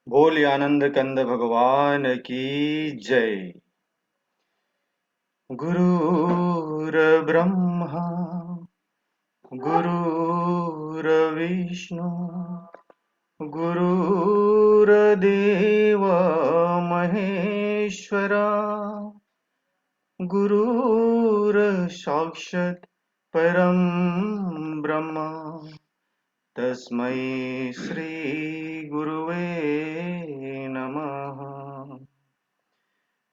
बोलिए आनंद कंद भगवान की जय। गुरुर्ब्रह्मा गुरुर्विष्णु गुरुर्देव महेश्वरा गुरुर्साक्षात् परं ब्रह्म तस्मै श्री गुरुवे नमः।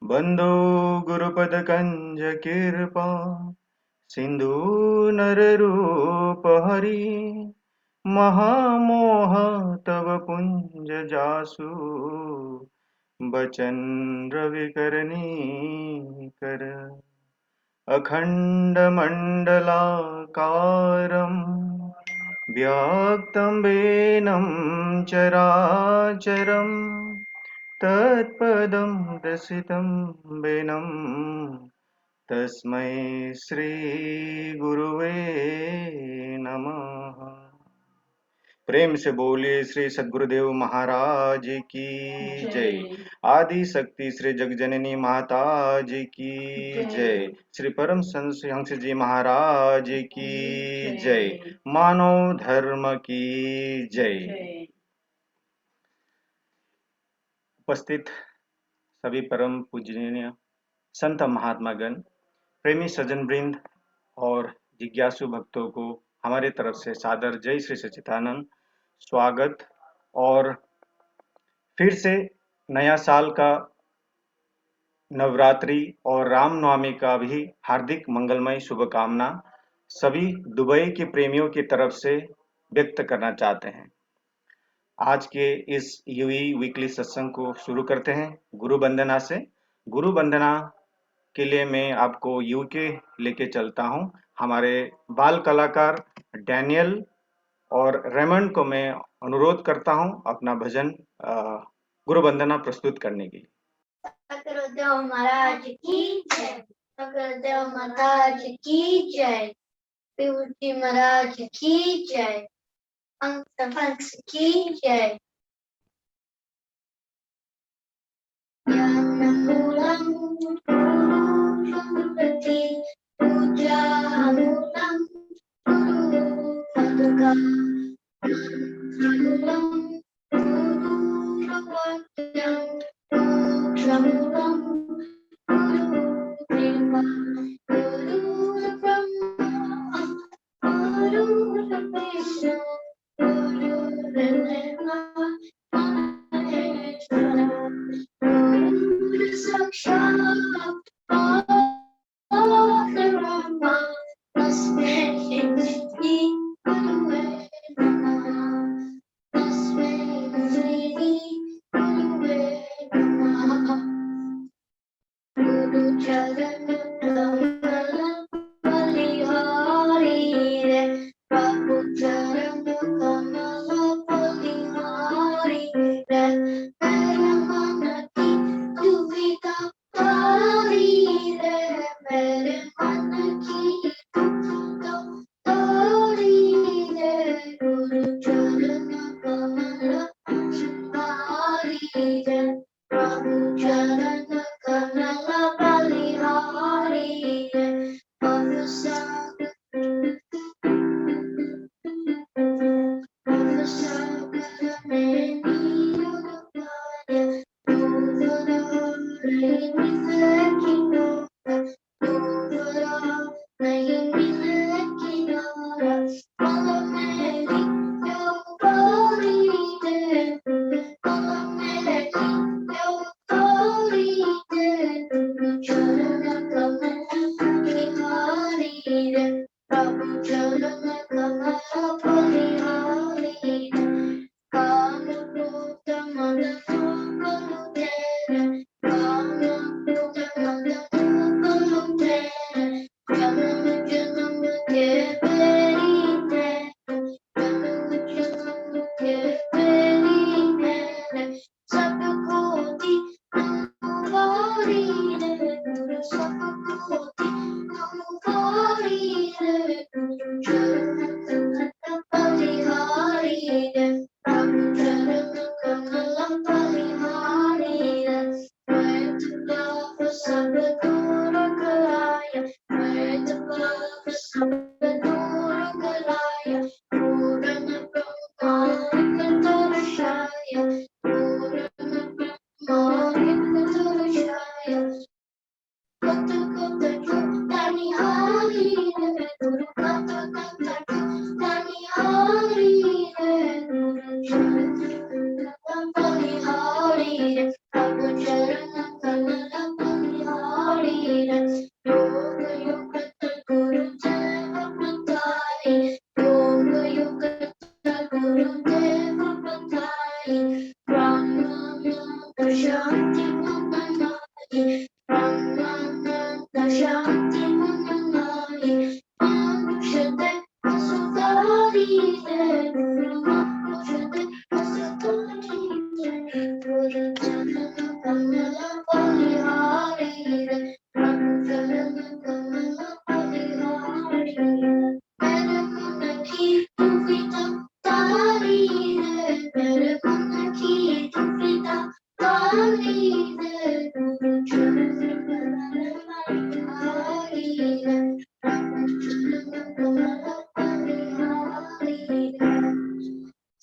बंदो गुरुपदकंज कृपा सिंधु नररूप हरि महामोह तव पुंज जासु बचन रविकरणी कर अखंड मंडलाकारं व्याक्तं वेनं चराचरं तत्पदं दर्शितं वेनं तस्मै श्री गुरुवे नमः। प्रेम से बोलिए श्री सद्गुरुदेव महाराज की जय। आदि शक्ति श्री जगजननी माता जी की जय। श्री परम हंस जी महाराज की जय। मानव धर्म की जय। उपस्थित सभी परम पूजनीय संत महात्मागण, प्रेमी सज्जन वृंद और जिज्ञासु भक्तों को हमारे तरफ से सादर जय श्री सच्चिदानंद स्वागत। और फिर से नया साल का नवरात्रि और रामनवमी का भी हार्दिक मंगलमय शुभकामना सभी दुबई के प्रेमियों की तरफ से व्यक्त करना चाहते हैं। आज के इस यूई वीकली सत्संग को शुरू करते हैं गुरु वंदना से। गुरु वंदना के लिए मैं आपको यूके लेके चलता हूं। हमारे बाल कलाकार डैनियल और रेमंड को मैं अनुरोध करता हूं अपना भजन गुरु वंदना प्रस्तुत करने के लिए। सद्गुरुदेव महाराज की जय। सद्गुरुदेव महाराज की जय। विभूति महाराज की जय। अंश की जय। ज्ञानमूलं गुरुप्रति पूजामूलं गुरुपदकं ज्ञानमूलं गुरुप्रवक्त्रं मोक्षमूलं गुरुकृपा गुरुर्ब्रह्मा गुरुर्विष्णु गुरुर्देवो महेश्वरा साक्षात् परब्रह्म तस्मै श्री गुरुवे नमः। तस्मै श्री गुरुवे नमः। गुरुचरण कमल बलिहारी रे प्रभु चरण कमल बलिहारी रे मेरे मन की दुविधा तारी रे मेरे मन की दुविधा तारी रे गुरु चरण कमल बलिहारी रे प्रभु चरण कमल बलिहारी रे प्रभु सागर में नीर गाया दूसरा नहीं मिले किनारा दूसरा नहीं मिले किनारा पल मेरी यौवनी दे पल मेरी यौवनी दे चरण कमल बलिहारी रे प्रभु चरण कमल बलिहारी रे काम क्रोध मद शांति मननाए ब्रह्मानंद शांति मननाए मोक्षते सुखारी है मोक्षते सुखारी है गुरु चरण कमल बलिहारी है प्रभु चरण कमल बलिहारी है मेरे मन की दुविधा तारी है मेरे मन की दुविधा तारी है गुरु चरण कमल बलिहारी है प्रभु चरण कमल बलिहारी है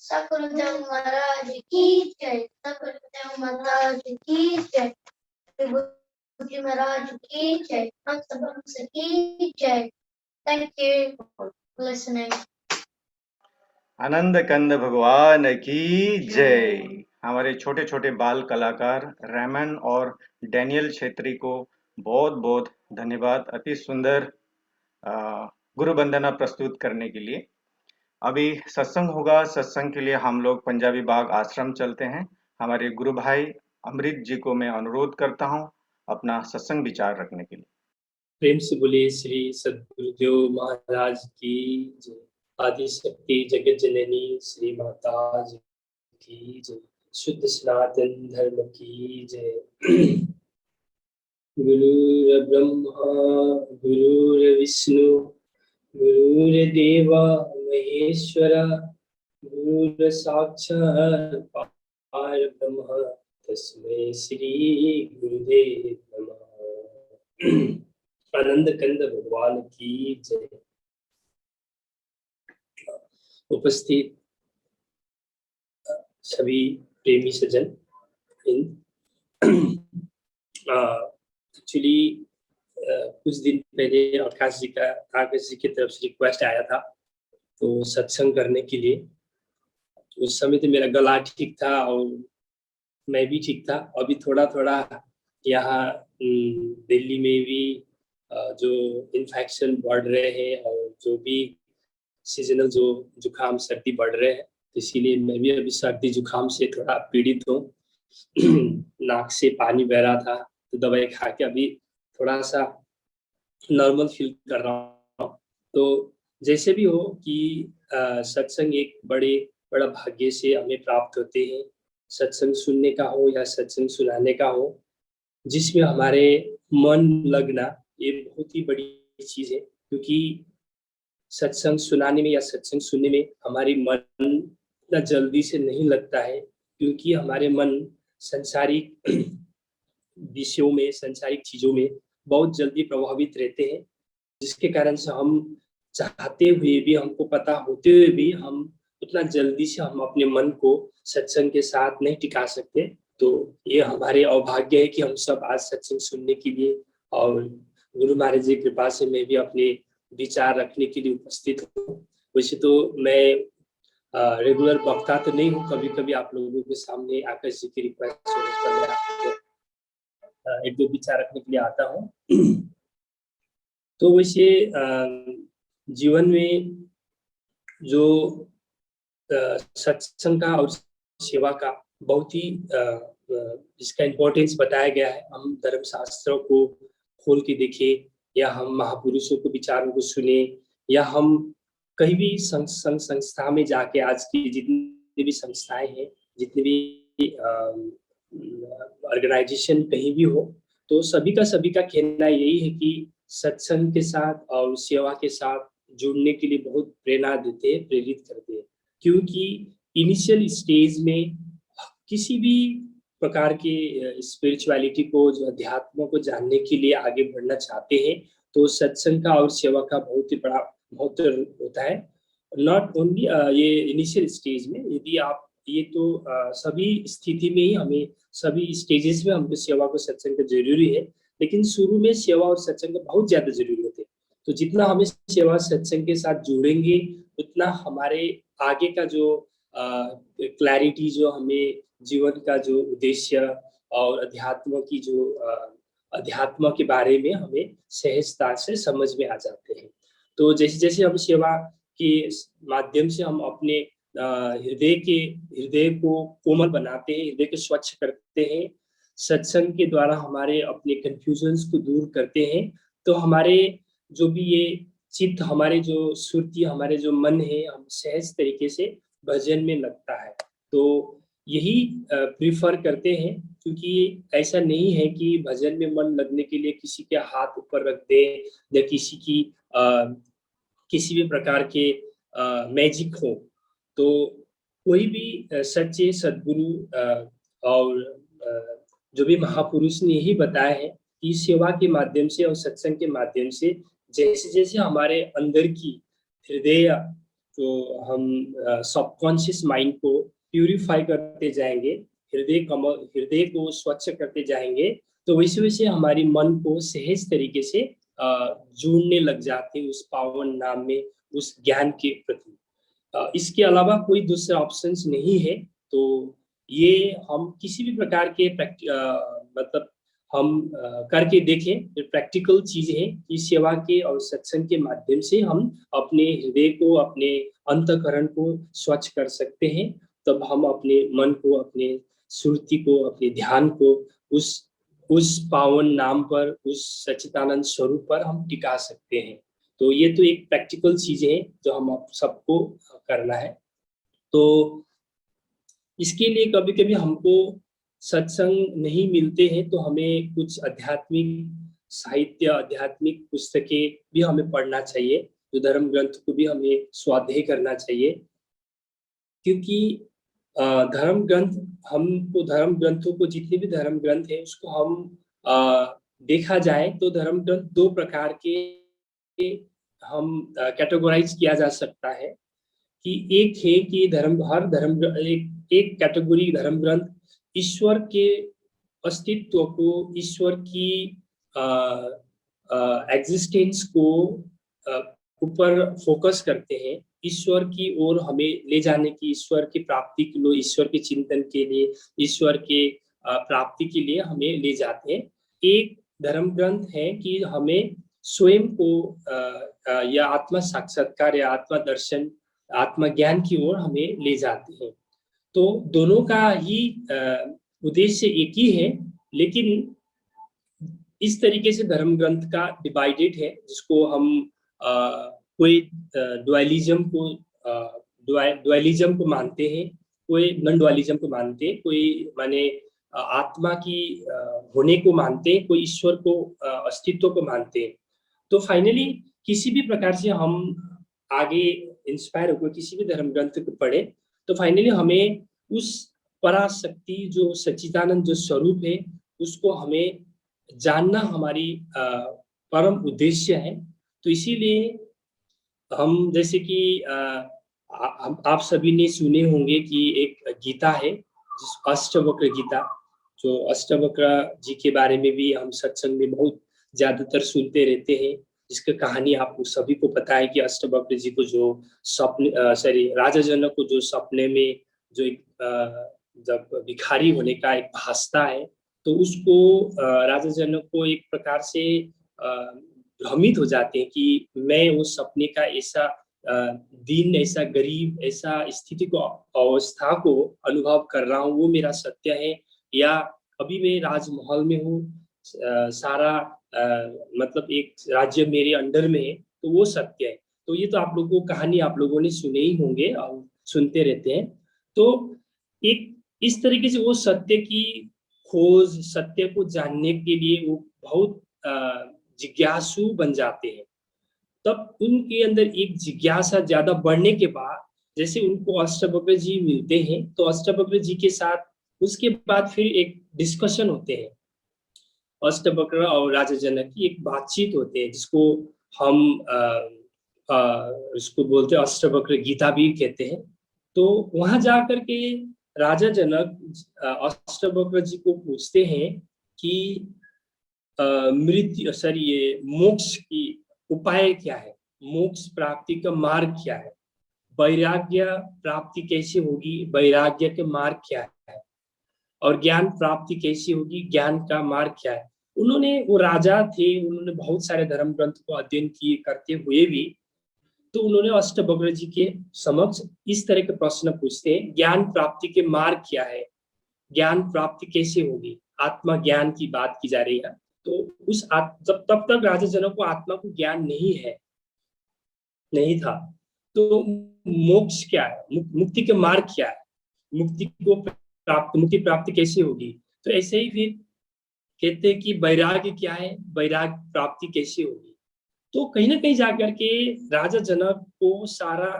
सकुरुदेव महाराज की जय सकुरुदेव महाराज की जय विभूति जी महाराज की जय हंस की जय थैंक यू फॉर लिसनिंग आनंद कंद भगवान की जय। हमारे छोटे छोटे बाल कलाकार रेमन और डैनियल छेत्री को बहुत बहुत धन्यवाद अति सुंदर गुरु वंदना प्रस्तुत करने के लिए। अभी सत्संग होगा, सत्संग के लिए हम लोग पंजाबी बाग आश्रम चलते हैं। हमारे गुरु भाई अमृत जी को मैं अनुरोध करता हूं अपना सत्संग विचार रखने के लिए। प्रेम से बोले श्री सद्गुरुदेव महाराज की जय। आदि शक्ति जगत जननी श्री माता जी की जय। शुद्ध सनातन धर्म की जय। गुरुर्ब्रह्मा गुरुर्विष्णु गुरुर्देवा महेश्वरा गुरुर्साक्षात् परब्रह्म तस्मै श्री गुरुदेव नमः। आनंद कंद भगवान की जय। उपस्थित सभी प्रेमी सज्जन, एक्चुअली कुछ दिन पहले आकाश जी की तरफ से रिक्वेस्ट आया था तो सत्संग करने के लिए। उस समय तो मेरा गला ठीक था और मैं भी ठीक था। अभी थोड़ा थोड़ा यहाँ दिल्ली में भी जो इन्फेक्शन बढ़ रहे हैं और जो भी सीजनल जो जुकाम सर्दी बढ़ रहे हैं, इसीलिए मैं भी अभी सर्दी जुकाम से थोड़ा पीड़ित हूँ। नाक से पानी बह रहा था तो दवाई खा के अभी थोड़ा सा नॉर्मल फील कर रहा हूँ। तो जैसे भी हो कि सत्संग एक बड़ा भाग्य से हमें प्राप्त होते हैं। सत्संग सुनने का हो या सत्संग सुनाने का हो, जिसमें हमारे मन लगना ये बहुत ही बड़ी चीज है। क्योंकि सत्संग सुनाने में या सत्संग सुनने में हमारी मन इतना जल्दी से नहीं लगता है, क्योंकि हमारे मन संसारिक विषयों में, संसारिक चीजों में बहुत जल्दी प्रभावित रहते हैं, जिसके कारण से हम चाहते हुए भी, हमको पता होते हुए भी हम उतना जल्दी से हम अपने मन को सत्संग के साथ नहीं टिका सकते। तो ये हमारे अभाग्य है कि हम सब आज सत्संग सुनने के लिए और गुरु महाराज जी की कृपा से मैं भी अपने विचार रखने के लिए उपस्थित हूँ। वैसे तो मैं रेगुलर वक्ता तो नहीं हूँ, कभी कभी आप लोगों के सामने आकाश जी की रिक्वेस्ट होने पर मैं आपको एक दो विचार रखने के लिए आता हूँ। तो वैसे जीवन में जो सत्संग का और सेवा का बहुत ही इसका इम्पोर्टेंस बताया गया है। हम धर्म शास्त्रों को खोल के देखें या हम महापुरुषों के विचारों को सुने या हम कहीं भी संस्था में जाके, आज की जितनी भी संस्थाएं हैं, जितनी भी ऑर्गेनाइजेशन कहीं भी हो, तो सभी का कहना यही है कि सत्संग के साथ और सेवा के साथ जुड़ने के लिए बहुत प्रेरणा देते हैं, प्रेरित करते हैं। क्योंकि इनिशियल स्टेज में किसी भी प्रकार के स्पिरिचुअलिटी को, जो अध्यात्म को जानने के लिए आगे बढ़ना चाहते हैं, तो सत्संग का और सेवा का बहुत ही बड़ा महत्व होता है। नॉट ओनली ये इनिशियल स्टेज में, यदि आप ये तो सभी स्थिति में ही हमें, सभी स्टेजेस में हमको सेवा को सत्संग का जरूरी है, लेकिन शुरू में सेवा और सत्संग का बहुत ज्यादा जरूरी होते हैं। तो जितना हमें सेवा सत्संग के साथ जुड़ेंगे, उतना हमारे आगे का जो क्लैरिटी, जो हमें जीवन का जो उद्देश्य और अध्यात्म के बारे में हमें सहजता से समझ में आ जाते हैं। तो जैसे जैसे हम सेवा के माध्यम से हम अपने हृदय को कोमल बनाते हैं, हृदय को स्वच्छ करते हैं, सत्संग के द्वारा हमारे अपने कंफ्यूजन्स को दूर करते हैं, तो हमारे जो भी ये चित्त, हमारे जो सुरती, हमारे जो मन है, हम सहज तरीके से भजन में लगता है। तो यही प्रीफर करते हैं, क्योंकि ऐसा नहीं है कि भजन में मन लगने के लिए किसी के हाथ ऊपर रख दे या किसी भी प्रकार के मैजिक हो। तो कोई भी सच्चे सद्गुरु और जो भी महापुरुष ने यही बताया है कि सेवा के माध्यम से और सत्संग के माध्यम से जैसे जैसे हमारे अंदर की हृदय, जो हम सबकॉन्शियस माइंड को प्यूरिफाई करते जाएंगे, हृदय को स्वच्छ करते जाएंगे, तो वैसे वैसे हमारी मन को सहज तरीके से जुड़ने लग जाते हैं उस पावन नाम में, उस ज्ञान के प्रति। इसके अलावा कोई दूसरा ऑप्शंस नहीं है। तो ये हम किसी भी प्रकार के मतलब हम करके देखें, प्रैक्टिकल चीज है कि सेवा के और सत्संग के माध्यम से हम अपने हृदय को, अपने अंतःकरण को स्वच्छ कर सकते हैं। तब हम अपने मन को, अपने सुरति को, अपने ध्यान को उस पावन नाम पर, उस सच्चिदानंद स्वरूप पर हम टिका सकते हैं। तो ये तो एक प्रैक्टिकल चीज है जो हम सबको करना है। तो इसके लिए कभी कभी हमको सत्संग नहीं मिलते हैं, तो हमें कुछ आध्यात्मिक साहित्य, आध्यात्मिक पुस्तकें भी हमें पढ़ना चाहिए, जो धर्म ग्रंथ को भी हमें स्वाध्याय करना चाहिए। क्योंकि धर्म ग्रंथों को, जितने भी धर्म ग्रंथ है, उसको हम देखा जाए तो धर्म ग्रंथ दो प्रकार के हम कैटेगराइज किया जा सकता है। कि एक है कि एक कैटेगरी धर्म ग्रंथ ईश्वर के अस्तित्व को, ईश्वर की एग्जिस्टेंस को ऊपर फोकस करते हैं, ईश्वर की ओर हमें ले जाने की, ईश्वर की प्राप्ति के लिए, ईश्वर के चिंतन के लिए, ईश्वर के प्राप्ति के लिए हमें ले जाते हैं। एक धर्म ग्रंथ है कि हमें स्वयं को या आत्मा साक्षात्कार या आत्मा दर्शन, आत्मा ज्ञान की ओर हमें ले जाते हैं। तो दोनों का ही उद्देश्य एक ही है, लेकिन इस तरीके से धर्म ग्रंथ का डिवाइडेड है, जिसको हम कोई ड्युअलिज्म को मानते हैं, कोई नॉन ड्युअलिज्म को मानते हैं, कोई माने आत्मा की होने को मानते हैं, कोई ईश्वर को अस्तित्व को मानते हैं। तो फाइनली किसी भी प्रकार से हम आगे इंस्पायर होकर किसी भी धर्म ग्रंथ को पढ़े, तो फाइनली हमें उस पराशक्ति, जो सच्चिदानंद जो स्वरूप है, उसको हमें जानना हमारी परम उद्देश्य है। तो इसीलिए हम, जैसे कि आप सभी ने सुने होंगे कि एक गीता है, जिस अष्टवक्र गीता, जो अष्टवक्र जी के बारे में भी हम सत्संग में बहुत ज्यादातर सुनते रहते हैं, जिसका कहानी आपको सभी को पता है कि अष्टवक्र जी को जो राजा जनक को जो सपने में जो एक जब भिखारी होने का एक भासता है, तो उसको राजा जनक को एक प्रकार से भ्रमित हो जाते हैं कि मैं उस सपने का ऐसा दिन, ऐसा गरीब, ऐसा स्थिति को, अवस्था को अनुभव कर रहा हूँ, वो मेरा सत्य है, या अभी मैं राजमहल में हूँ, सारा मतलब एक राज्य मेरे अंडर में है, तो वो सत्य है। तो ये तो आप लोगों को कहानी आप लोगों ने सुने ही होंगे और सुनते रहते हैं। तो एक इस तरीके से वो सत्य की खोज, सत्य को जानने के लिए वो बहुत जिज्ञासु बन जाते हैं। तब उनके अंदर एक जिज्ञासा ज्यादा बढ़ने के बाद, जैसे उनको अष्टवक्र जी मिलते हैं, तो अष्टवक्र जी के साथ उसके बाद फिर एक डिस्कशन होते हैं, अष्टवक्र और राजा जनक की एक बातचीत होते हैं, जिसको हम इसको बोलते हैं अष्टवक्र गीता भी कहते हैं। तो वहां जाकर के राजा जनक अष्टवक्र जी को पूछते हैं कि ये मोक्ष की उपाय क्या है, मोक्ष प्राप्ति का मार्ग क्या है, वैराग्य प्राप्ति कैसे होगी, वैराग्य के मार्ग क्या है, और ज्ञान प्राप्ति कैसी होगी, ज्ञान का मार्ग क्या है। उन्होंने, वो राजा थे, उन्होंने बहुत सारे धर्म ग्रंथ को अध्ययन किए करते हुए भी, तो उन्होंने अष्टवक्र जी के समक्ष इस तरह के प्रश्न पूछते हैं, ज्ञान प्राप्ति के मार्ग क्या है, ज्ञान प्राप्ति कैसे होगी, आत्मा ज्ञान की बात की जा रही है। तो उस जब तब तक राजा जनक को आत्मा को ज्ञान नहीं था। तो मोक्ष क्या है, मुक्ति के मार्ग क्या है, मुक्ति प्राप्ति कैसे होगी। तो ऐसे ही फिर कहते हैं कि वैराग्य क्या है, वैराग्य प्राप्ति कैसे होगी। तो कहीं ना कहीं जाकर के राजा जनक को सारा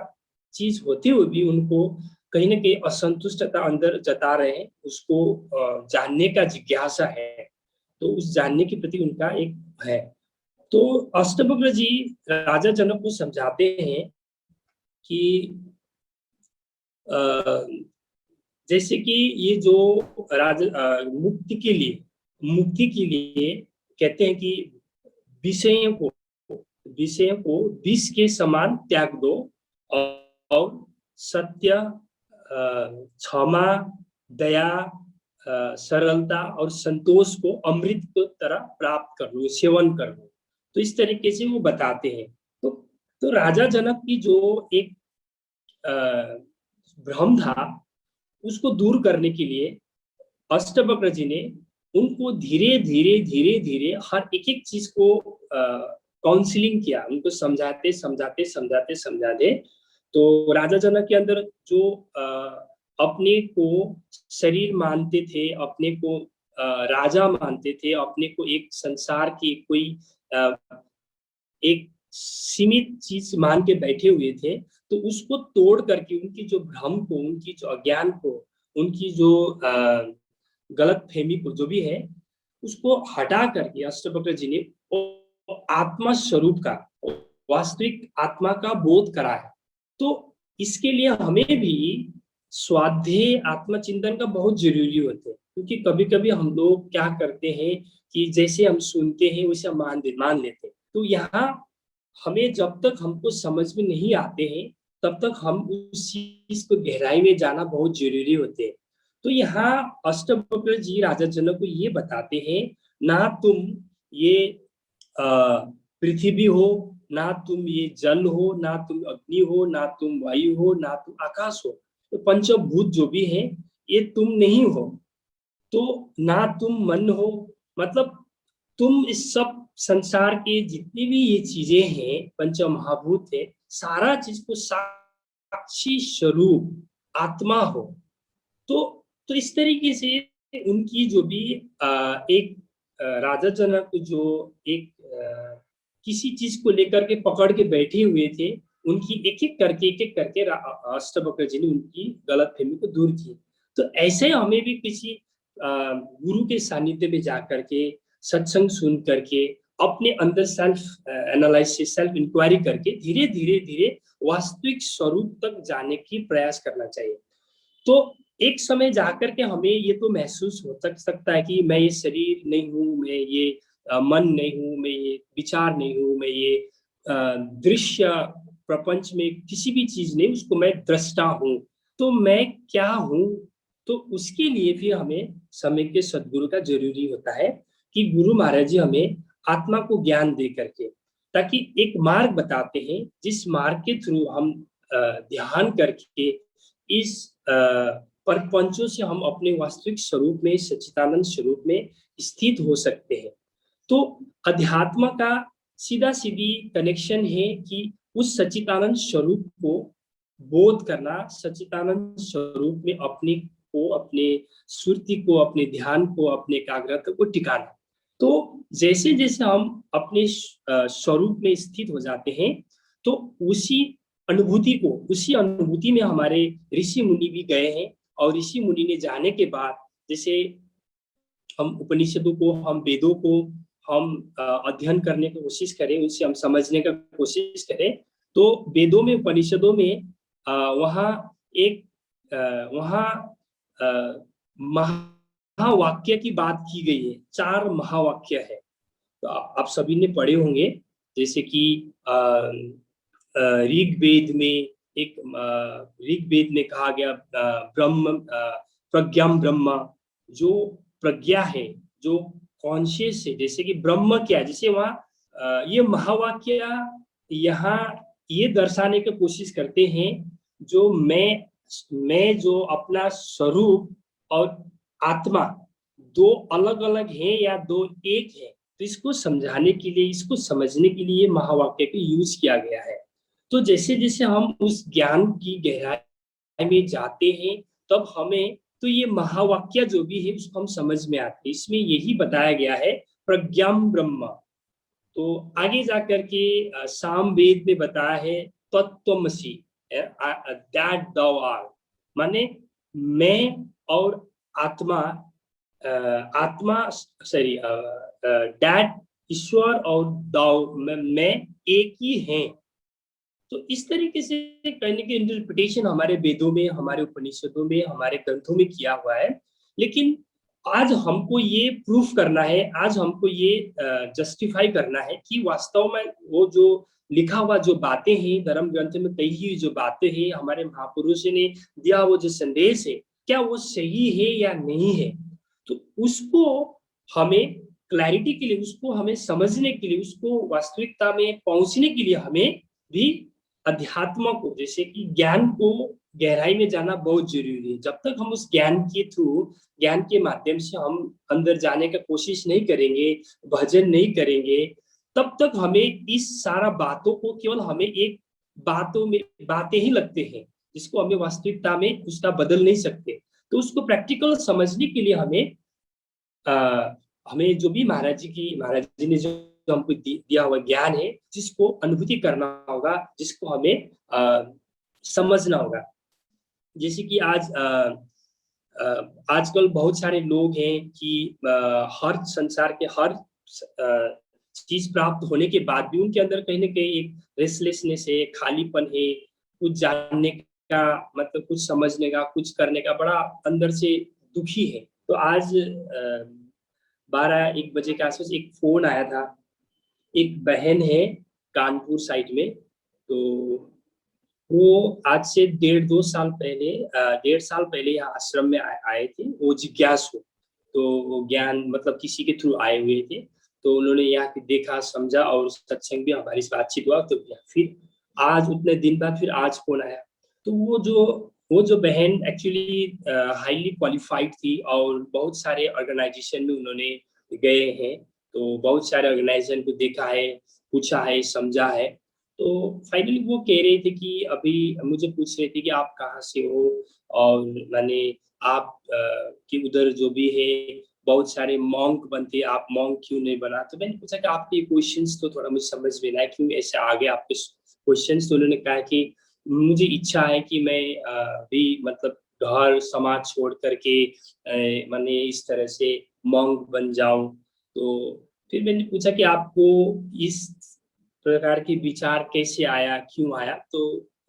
चीज होते हुए भी उनको कहीं ना कहीं असंतुष्टता अंदर जता रहे हैं, उसको जानने का जिज्ञासा है। तो उस जानने के प्रति उनका एक है। तो अष्टवक्र जी राजा जनक को समझाते हैं कि जैसे कि ये जो मुक्ति के लिए कहते हैं कि विषयों को विष के समान त्याग दो और सत्य, क्षमा, दया, सरलता और संतोष को अमृत की तरह प्राप्त कर लो, सेवन कर लो। तो इस तरीके से वो बताते हैं। तो राजा जनक की जो एक भ्रम था उसको दूर करने के लिए अष्टवक्र जी ने उनको धीरे धीरे हर एक चीज को काउंसलिंग किया, उनको समझाते। तो राजा जनक के अंदर जो अपने को शरीर मानते थे, अपने को राजा मानते थे, अपने को एक संसार की कोई एक सीमित चीज मान के बैठे हुए थे, तो उसको तोड़ करके उनकी जो भ्रम को, उनकी जो अज्ञान को, उनकी जो गलत फहमी को जो भी है उसको हटा करके अष्टवक्र जी ने आत्मा स्वरूप का, वास्तविक आत्मा का बोध कराया। तो इसके लिए हमें भी स्वाध्याय आत्मचिंतन का बहुत जरूरी होता है, क्योंकि कभी कभी हम लोग क्या करते हैं कि जैसे हम सुनते हैं वैसे हम मान लेते हैं। तो यहाँ हमें जब तक हमको समझ में नहीं आते हैं तब तक हम उस चीज को गहराई में जाना बहुत जरूरी होते हैं। तो यहाँ अष्टवक्र जी राजा जनक को ये बताते हैं, ना तुम ये पृथ्वी हो, ना तुम ये जल हो, ना तुम अग्नि हो, ना तुम वायु हो, ना तुम आकाश हो। तो पंचभूत जो भी है ये तुम नहीं हो। तो ना तुम मन हो, मतलब तुम इस सब संसार के जितनी भी ये चीजें हैं, पंच महाभूत है, सारा चीज को साक्षी स्वरूप आत्मा हो। तो इस तरीके से उनकी जो भी एक राजा जनक जो एक किसी चीज को लेकर के पकड़ के बैठे हुए थे, उनकी एक एक करके अष्टवक्र जी ने उनकी गलत फहमी को दूर की। तो ऐसे हमें भी किसी गुरु के सानिध्य में जाकर के सत्संग सुन करके अपने अंदर सेल्फ एनालिसिस, सेल्फ इंक्वायरी करके धीरे धीरे वास्तविक स्वरूप तक जाने की प्रयास करना चाहिए। तो एक समय जाकर के हमें ये तो महसूस हो सकता है कि मैं ये शरीर नहीं हूँ, मैं ये मन नहीं हूँ, मैं ये विचार नहीं हूँ, मैं ये दृश्य प्रपंच में किसी भी चीज नहीं, उसको मैं दृष्टा हूँ। तो मैं क्या हूँ? तो उसके लिए भी हमें समय के सदगुरु का जरूरी होता है कि गुरु महाराज जी हमें आत्मा को ज्ञान दे करके, ताकि एक मार्ग बताते हैं जिस मार्ग के थ्रू हम ध्यान करके इस परपंचों से हम अपने वास्तविक स्वरूप में, सच्चिदानंद स्वरूप में स्थित हो सकते हैं। तो अध्यात्म का सीधा सीधी कनेक्शन है कि उस सच्चिदानंद स्वरूप को बोध करना, सच्चिदानंद स्वरूप में अपने को, अपने सुरति को, अपने ध्यान को, अपने एकाग्रता को टिकाना। तो जैसे जैसे हम अपने स्वरूप में स्थित हो जाते हैं, तो उसी अनुभूति में हमारे ऋषि मुनि भी गए हैं, और ऋषि मुनि ने जाने के बाद, जैसे हम उपनिषदों को, हम वेदों को हम अध्ययन करने की कोशिश करें, उनसे हम समझने का कोशिश करें, तो वेदों में, उपनिषदों में वहाँ एक महावाक्य की बात की गई है। 4 महावाक्य है, तो आप सभी ने पढ़े होंगे। जैसे कि ऋग्वेद में कहा गया ब्रह्म प्रज्ञाम ब्रह्म, जो प्रज्ञा है, जो कॉन्शियस है, जैसे कि ब्रह्म क्या है, जैसे वहाँ ये महावाक्य यहाँ ये दर्शाने की कोशिश करते हैं जो मैं जो अपना स्वरूप और आत्मा दो अलग-अलग हैं या दो एक हैं, तो इसको समझाने के लिए, इसको समझने के लिए महावाक्य को यूज किया गया है। तो जैसे-जैसे हम उस ज्ञान की गहराई में जाते हैं, तब हमें तो ये महावाक्य जो भी है उसको हम समझ में आते हैं। इसमें यही बताया गया है प्रज्ञाम ब्रह्म। तो आगे जा करके सामवेद में बताया है तत्त्वमसि, दैट दाउ आर, माने मैं और आत्मा, आत्मा सॉरी दैट ईश्वर और दाउ मैं एक ही हैं। तो इस तरीके से कहने की इंटरप्रिटेशन हमारे वेदों में, हमारे उपनिषदों में, हमारे ग्रंथों में किया हुआ है। लेकिन आज हमको ये प्रूफ करना है, आज हमको ये जस्टिफाई करना है कि वास्तव में वो जो लिखा हुआ जो बातें हैं, धर्म ग्रंथ में कही हुई जो बातें हैं, हमारे महापुरुषों ने दिया वो जो संदेश है, क्या वो सही है या नहीं है। तो उसको हमें क्लैरिटी के लिए, उसको हमें समझने के लिए, उसको वास्तविकता में पहुंचने के लिए हमें भी अध्यात्म को, जैसे कि ज्ञान को गहराई में जाना बहुत जरूरी है। जब तक हम उस ज्ञान के थ्रू, ज्ञान के माध्यम से हम अंदर जाने का कोशिश नहीं करेंगे, भजन नहीं करेंगे, तब तक हमें इस सारा बातों को केवल हमें एक बातों में बातें ही लगते हैं, जिसको हमें वास्तविकता में उसका बदल नहीं सकते। तो उसको प्रैक्टिकल समझने के लिए हमें जो भी महाराज जी ने जो हमको दिया हुआ ज्ञान है, जिसको अनुभूति करना होगा, जिसको हमें समझना होगा। जैसे कि आजकल बहुत सारे लोग हैं कि हर संसार के हर चीज प्राप्त होने के बाद भी उनके अंदर कहीं ना कहीं एक रेस्टलेसनेस है, खालीपन है, कुछ जानने का, मतलब कुछ समझने का, कुछ करने का बड़ा अंदर से दुखी है। तो आज 12-1 बजे के आसपास एक फोन आया था। एक बहन है कानपुर साइड में, तो वो आज से 1.5-2 साल पहले 1.5 साल पहले यहाँ आश्रम में आए थे। वो जिज्ञासु, तो वो ज्ञान मतलब किसी के थ्रू आए हुए थे। तो उन्होंने यहाँ देखा, समझा और सत्संग भी हमारी बातचीत हुआ। तो फिर आज उतने दिन बाद फिर आज फोन आया। तो वो जो बहन एक्चुअली हाईली क्वालिफाइड थी और बहुत सारे ऑर्गेनाइजेशन में उन्होंने गए हैं। तो बहुत सारे ऑर्गेनाइजेशन को देखा है, पूछा है, समझा है। तो फाइनली वो कह रहे थे कि अभी मुझे पूछ रहे थे कि आप कहाँ से हो, और मैंने आप कि उधर जो भी है बहुत सारे मॉन्क बनते, आप मॉन्क क्यों नहीं बना। तो मैंने पूछा कि आपके क्वेश्चंस तो थोड़ा मुझे समझ में ना है, क्यों ऐसे आगे आपके क्वेश्चंस। तो उन्होंने कहा कि मुझे इच्छा है कि मैं भी मतलब घर समाज छोड़ करके मैंने इस तरह से मॉन्क बन जाऊं। तो फिर मैंने पूछा कि आपको इस प्रकार के विचार कैसे आया, क्यों आया। तो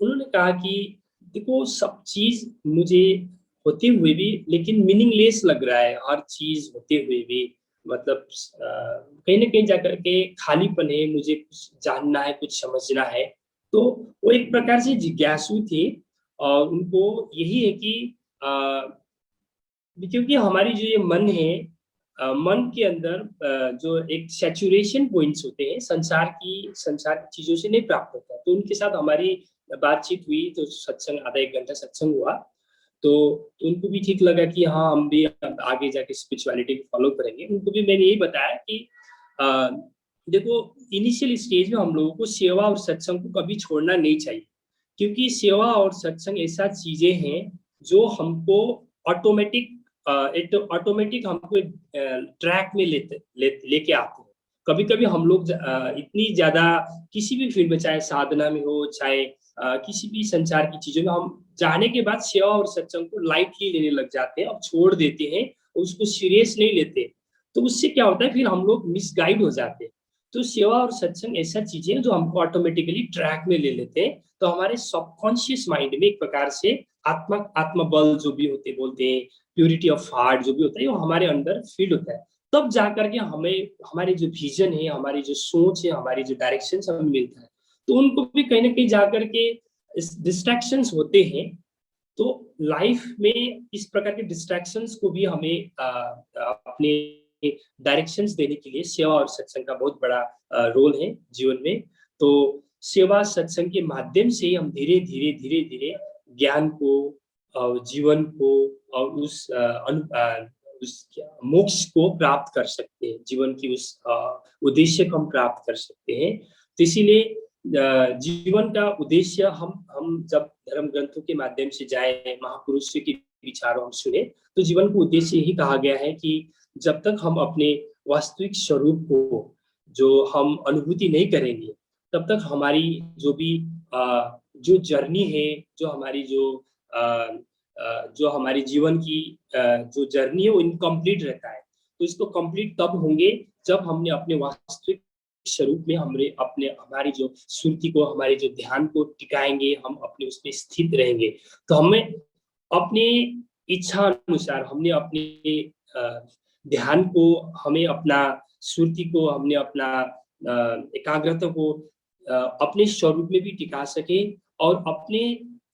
उन्होंने कहा कि देखो, सब चीज मुझे होते हुए भी लेकिन मीनिंगलेस लग रहा है, हर चीज होते हुए भी मतलब कहीं ना कहीं जाकर के खालीपन है, मुझे कुछ जानना है, कुछ समझना है। तो वो एक प्रकार से जिज्ञासु थे और उनको यही है कि क्योंकि हमारी जो ये मन है, मन के अंदर जो एक सैचुरेशन पॉइंट्स होते हैं, संसार की चीजों से नहीं प्राप्त होता। तो उनके साथ हमारी बातचीत हुई, तो सत्संग आधा 1 घंटा सत्संग हुआ। तो उनको भी ठीक लगा कि हाँ, हम भी आगे जाके स्पिरिचुअलिटी को फॉलो करेंगे। उनको भी मैंने यही बताया कि देखो, इनिशियल स्टेज में हम लोगों को सेवा और सत्संग को कभी छोड़ना नहीं चाहिए, क्योंकि सेवा और सत्संग ऐसा चीजें हैं जो हमको ऑटोमेटिक हमको ट्रैक में लेके आते हैं। कभी कभी हम लोग इतनी ज्यादा किसी भी फील्ड में, चाहे साधना में हो, चाहे किसी भी संचार की चीजों में, हम जाने के बाद सेवा और सत्संग को लाइटली लेने लग जाते हैं, अब छोड़ देते हैं, उसको सीरियस नहीं लेते। तो उससे क्या होता है, फिर हम लोग मिसगाइड हो जाते हैं। तो सेवा और सत्संग ऐसा चीजें जो हमको ऑटोमेटिकली ट्रैक में ले लेते हैं। तो हमारे सबकॉन्शियस माइंड में एक प्रकार से आत्मबल जो भी होते बोलते हैं, प्यूरिटी ऑफ हार्ट जो भी होता है, वो हमारे अंदर फील होता है। तब जाकर के हमें हमारी जो विजन है, हमारी जो सोच है, हमारी जो डायरेक्शन हमें मिलता है। तो उनको भी कहीं ना कहीं जाकर के डिस्ट्रैक्शंस होते हैं। तो लाइफ में इस प्रकार के डिस्ट्रैक्शंस को भी हमें अपने डायरेक्शंस देने के लिए सेवा और सत्संग का बहुत बड़ा रोल है जीवन में। तो सेवा सत्संग के माध्यम से हम धीरे धीरे ज्ञान को, जीवन को और उस मोक्ष को प्राप्त कर सकते हैं, जीवन की उस उद्देश्य को हम प्राप्त कर सकते हैं। तो इसीलिए जीवन का उद्देश्य हम जब धर्म ग्रंथों के माध्यम से जाए, महापुरुषों के विचारों हम सुने, तो जीवन का उद्देश्य यही कहा गया है कि जब तक हम अपने वास्तविक स्वरूप को जो हम अनुभूति नहीं करेंगे, तब तक हमारी जो भी जो जर्नी है, जो हमारी जो हमारी जीवन की जो जर्नी है वो इनकम्प्लीट रहता है। तो इसको कंप्लीट तब होंगे जब हमने अपने वास्तविक स्वरूप में हमारी जो सुरति को, हमारे जो ध्यान को टिकाएंगे, हम अपने उसमें स्थित रहेंगे। तो हमें अपने इच्छा अनुसार हमने अपने ध्यान को, हमें अपना सुरति को, हमने अपना एकाग्रता को अपने स्वरूप में भी टिका सके और अपने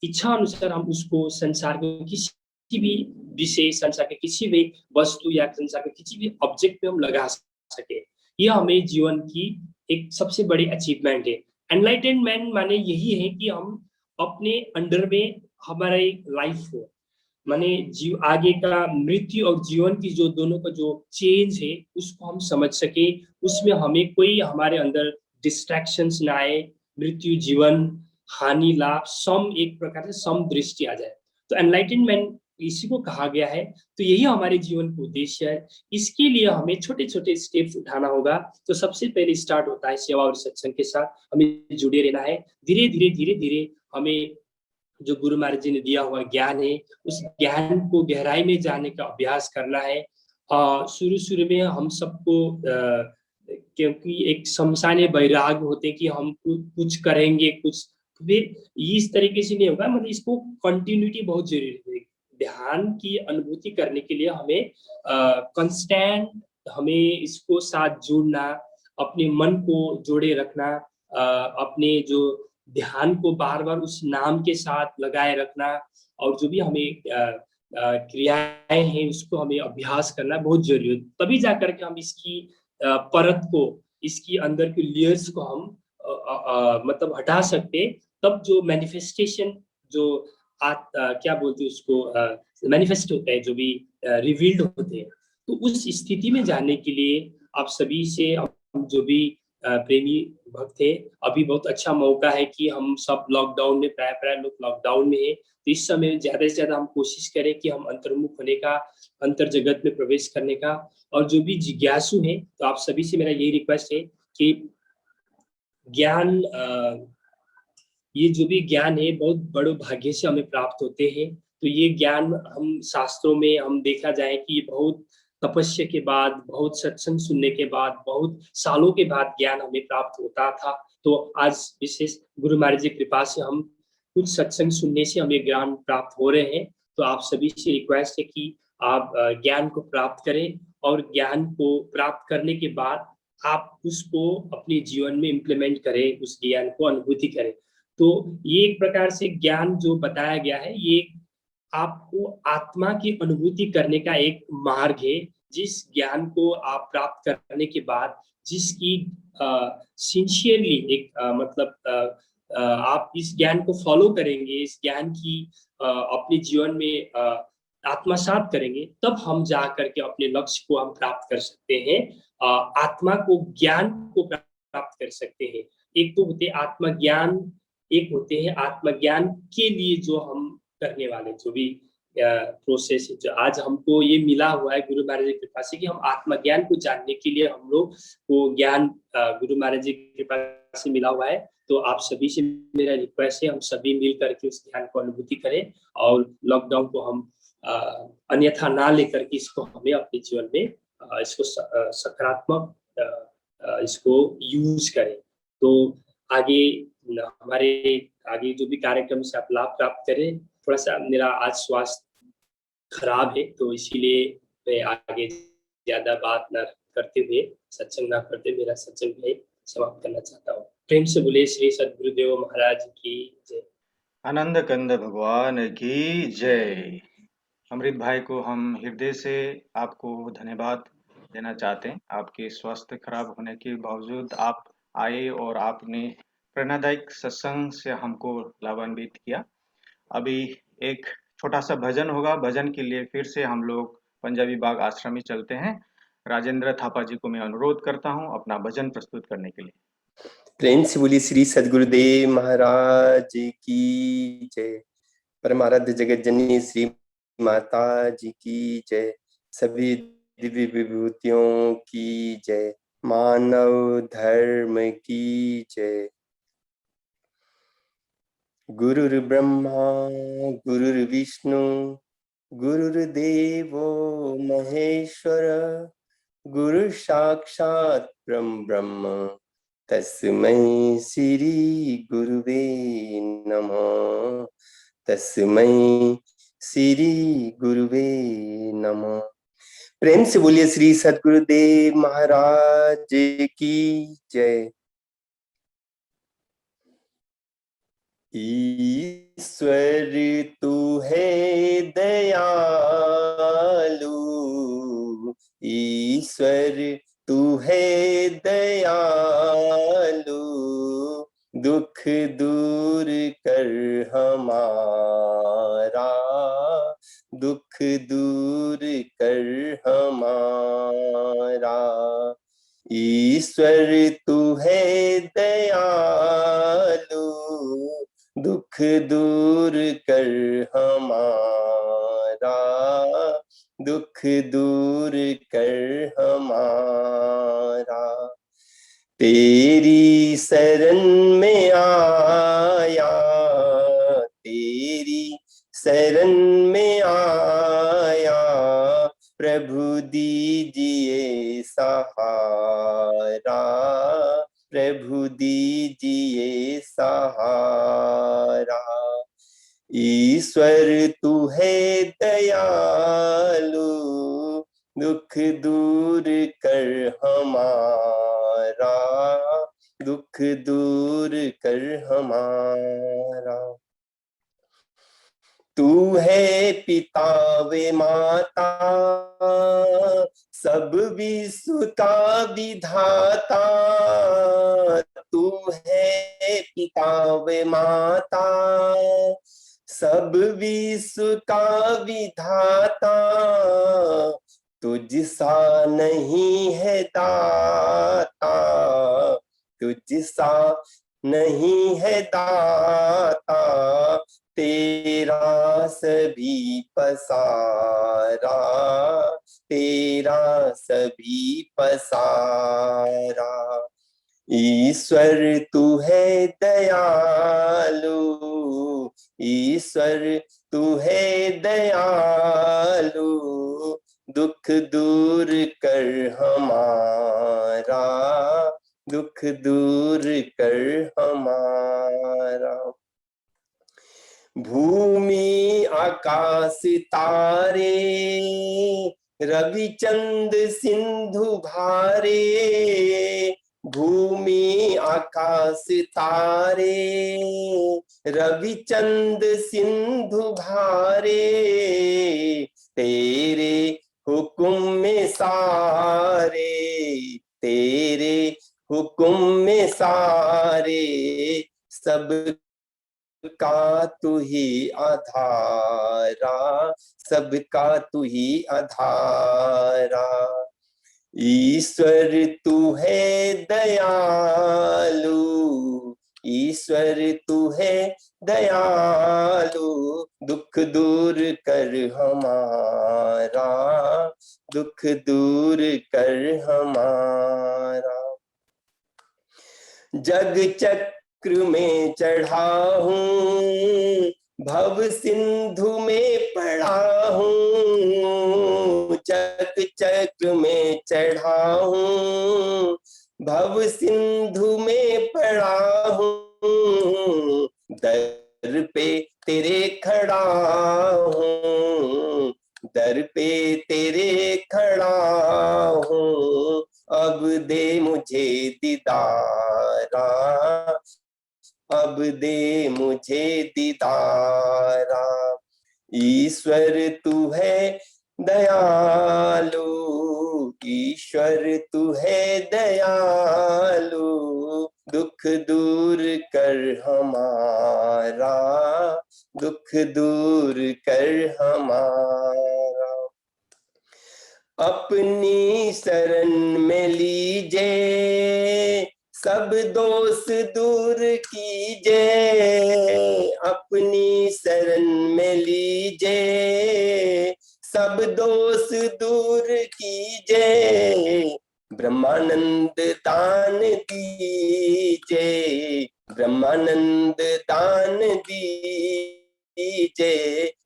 इच्छा अनुसार हम उसको संसार के किसी भी विषय, संसार के किसी भी वस्तु या संसार के किसी भी ऑब्जेक्ट पे हम लगा सके। यह हमें जीवन की एक सबसे बड़ी अचीवमेंट है। एनलाइटनमेंट माने यही है कि हम अपने अंडर में हमारे लाइफ को माने आगे का मृत्यु और जीवन की जो दोनों का जो चेंज है उसको हम समझ सके, उसमें हमें कोई हमारे अंदर डिस्ट्रैक्शंस ना आए, मृत्यु जीवन हानि लाभ सम एक प्रकार से सम दृष्टि आ जाए। तो एनलाइटनमेंट इसी को कहा गया है। तो यही हमारे जीवन का उद्देश्य है। इसके लिए हमें छोटे छोटे स्टेप्स उठाना होगा। तो सबसे पहले स्टार्ट होता है सेवा और सत्संग के साथ हमें जुड़े रहना है। धीरे धीरे हमें जो गुरु महाराज जी ने दिया हुआ ज्ञान है, उस ज्ञान को गहराई में जाने का अभ्यास करना है। शुरू में हम सबको क्योंकि एक शमशाने वैराग होते हैं कि हम कुछ करेंगे, कुछ फिर इस तरीके से नहीं होगा। मतलब इसको कंटिन्यूटी बहुत जरूरी है। ध्यान की अनुभूति करने के लिए हमें कंस्टेंट हमें इसको साथ जुड़ना, अपने मन को जोड़े रखना, अपने जो ध्यान को बार बार उस नाम के साथ लगाए रखना और जो भी हमें क्रियाएं हैं उसको हमें अभ्यास करना बहुत जरूरी है। तभी जाकर के हम इसकी परत को, इसकी अंदर की लेयर्स को हम मतलब हटा सकते। तब जो मैनिफेस्टेशन जो क्या बोलते हैं उसको मैनिफेस्ट होता है, जो भी रिवील्ड होते हैं। तो उस स्थिति में जाने के लिए आप सभी से, हम जो भी प्रेमी भक्त है, अभी बहुत अच्छा मौका है कि हम सब लॉकडाउन में, प्राय लोग लॉकडाउन में है। तो इस समय ज्यादा से ज्यादा हम कोशिश करें कि हम अंतर्मुख होने का, अंतर जगत में प्रवेश करने का। और जो भी जिज्ञासु है, तो आप सभी से मेरा यही रिक्वेस्ट है कि ज्ञान, ये जो भी ज्ञान है बहुत बड़े भाग्य से हमें प्राप्त होते हैं। तो ये ज्ञान हम शास्त्रों में हम देखा जाए कि बहुत तपस्या के बाद, बहुत सत्संग सुनने के बाद, बहुत सालों के बाद ज्ञान हमें प्राप्त होता था। तो आज विशेष गुरु महाराज जी की कृपा से हम कुछ सत्संग सुनने से हमें ज्ञान प्राप्त हो रहे हैं। तो आप सभी से रिक्वेस्ट है कि आप ज्ञान को प्राप्त करें और ज्ञान को प्राप्त करने के बाद आप उसको अपने जीवन में इम्प्लीमेंट करें, उस ज्ञान को अनुभूति करें। तो ये एक प्रकार से ज्ञान जो बताया गया है, ये आपको आत्मा की अनुभूति करने का एक मार्ग है। जिस ज्ञान को आप प्राप्त करने के बाद, जिसकी सिंसियरली एक मतलब आप इस ज्ञान को फॉलो करेंगे, इस ज्ञान की अपने जीवन में आत्मसात करेंगे, तब हम जा करके अपने लक्ष्य को हम प्राप्त कर सकते हैं। आत्मा को, ज्ञान को प्राप्त कर सकते हैं। एक तो होते आत्मज्ञान, एक होते हैं आत्मज्ञान के लिए जो हम करने वाले जो भी प्रोसेस है, जो आज हमको ये मिला हुआ है गुरु महाराज जी की कृपा से कि हम आत्मज्ञान को जानने के लिए हम लोग को ज्ञान गुरु महाराज जी की कृपा से मिला हुआ है। तो आप सभी से मेरा रिक्वेस्ट है, हम सभी मिल करके उस ज्ञान को अनुभूति करें और लॉकडाउन को हम अन्यथा ना लेकर के इसको हमें अपने जीवन में इसको सकारात्मक इसको यूज करें। तो आगे हमारे आगे जो भी कार्यक्रम से आप लाभ प्राप्त करें। थोड़ा सा मेरा आज स्वास्थ्य खराब है, तो इसीलिए मैं आगे ज्यादा बात न करते हुए, सत्संग न करते मेरा सत्संग में समाप्त करना चाहता हूँ। प्रेम से बोले श्री सद्गुरुदेव महाराज की जय। आनंद कंद भगवान की जय। अमृत भाई को हम हृदय से आपको धन्यवाद देना चाहते हैं। आपके स्वास्थ्य खराब होने के बावजूद आप आए और आपने प्रेरणादायक सत्संग से हमको लाभान्वित किया। अभी एक छोटा सा भजन होगा, भजन के लिए फिर से हम लोग पंजाबी बाग आश्रम ही चलते हैं। राजेंद्र थापा जी को मैं अनुरोध करता हूँ अपना भजन प्रस्तुत करने के लिए। प्रेम से बोलिए श्री सद्गुरुदेव महाराज की जय। परमाराध्य जगत जननी श्री माता जी की जय। सभी दिव्य विभूतियों की जय। मानव धर्म की जय। गुरुर् ब्रह्मा गुरुर्विष्णु गुरुर्देवो महेश्वर गुरु साक्षात् परम ब्रह्म तस्मै श्री गुरुवे नमः। तस्मै श्री गुरुवे नमः। प्रेम से बोलिए श्री सद्गुरुदेव महाराज की जय। ईश्वर तू है दयालु, ईश्वर तू है दयालु, दुख दूर कर हमारा, दुख दूर कर हमारा। ईश्वर तू है दयालु, दुख दूर कर हमारा, दुख दूर कर हमारा। तेरी शरण में आया, तेरी शरण में आया, प्रभु दीजिए सहारा, प्रभु दीजिए सहारा। ईश्वर तू है दयालु, दुख दूर कर हमारा, दुख दूर कर हमारा। तू है पिता वे माता, सब विश्व का विधाता। तू है पिता वे माता, सब विश्व का विधाता। तुझसा नहीं है दाता, तुझसा नहीं है दाता, तेरा सभी पसारा, तेरा सभी पसारा। ईश्वर तू है दयालु, ईश्वर तू है दयालु, दुख दूर कर हमारा, दुख दूर कर हमारा। भूमि आकाश तारे, रविचंद सिंधु भारे। भूमि आकाश तारे, रविचंद सिंधु भारे। तेरे हुक्म में सारे, तेरे हुक्म में सारे, सब का तू ही आधारा, सबका तू ही आधारा। ईश्वर तू है दयालु, ईश्वर तू है दयालु, दुख दूर कर हमारा, दुख दूर कर हमारा। जग चक्र में चढ़ा हूँ, भव सिंधु में पड़ा हूँ। जग चक्र में चढ़ा हूँ, भव सिंधु में पड़ा हूँ। दर पे तेरे खड़ा हूँ, दर पे तेरे खड़ा हूँ। अब दे मुझे दीदारा, अब दे मुझे दीदारा। ईश्वर तू है दयालु, ईश्वर तू है दयालु, दुख दूर कर हमारा, दुख दूर कर हमारा। अपनी शरण में लीजे, सब दोष दूर कीजे। अपनी शरण में लीजे, सब दोष दूर कीजे। ब्रह्मानंद दान दीजे, ब्रह्मानंद दान दीजे।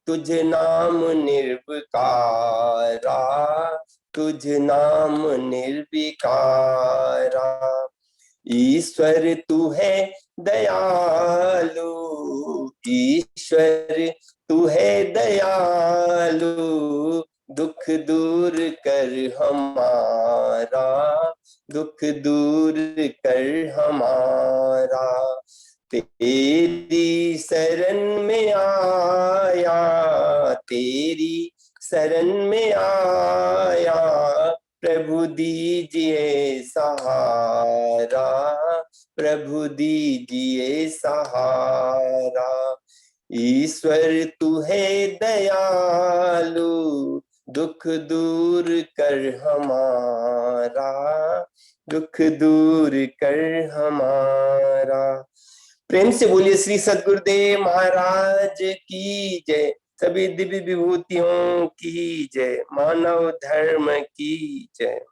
तुझ नाम निर्विकारा, तुझ नाम निर्विकारा। ईश्वर तू है दयालु, ईश्वर तू है दयालु। दुख दूर कर हमारा, दुख दूर कर हमारा। तेरी शरण में आया, तेरी शरण में आया। प्रभु दीजिए सहारा, प्रभु दीजिए सहारा। ईश्वर तू है दयालु, दुख दूर कर हमारा, दुख दूर कर हमारा। प्रेम से बोलिए श्री सद्गुरुदेव महाराज की जय, सभी दिव्य विभूतियों की जय, मानव धर्म की जय।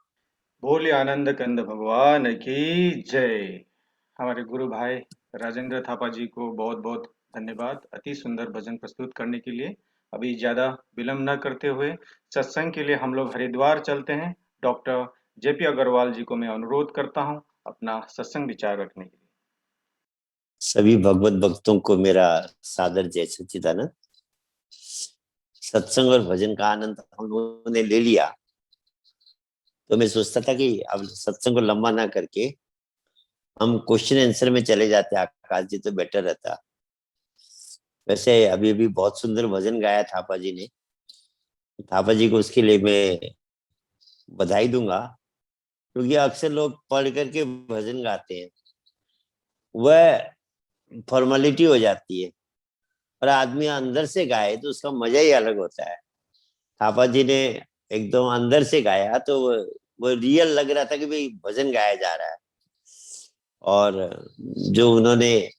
बोले आनंद कंद भगवान की जय। हमारे गुरु भाई राजेंद्र थापा जी को बहुत बहुत धन्यवाद अति सुंदर भजन प्रस्तुत करने के लिए। अभी ज्यादा विलंब न करते हुए सत्संग के लिए हम लोग हरिद्वार चलते हैं। डॉक्टर जेपी अग्रवाल जी को मैं अनुरोध करता हूं अपना सत्संग विचार रखने के लिए। सभी भगवत भक्तों को मेरा सादर जय सच्चिदानंद। सत्संग और भजन का आनंद हम लोगों ने ले लिया, तो मैं सोचता था कि अब सत्संग को लंबा ना करके हम क्वेश्चन आंसर में चले जाते आकाश जी, तो बेटर रहता। वैसे अभी अभी बहुत सुंदर भजन गाया थापा जी ने, थापा जी को उसके लिए मैं बधाई दूंगा, क्योंकि अक्सर लोग पढ़ करके भजन गाते हैं, वह फॉर्मेलिटी हो जाती है, और आदमी अंदर से गाए तो उसका मजा ही अलग होता है। थापा जी ने एकदम अंदर से गाया तो वो रियल लग रहा था कि भाई भजन गाया जा रहा है। और जो उन्होंने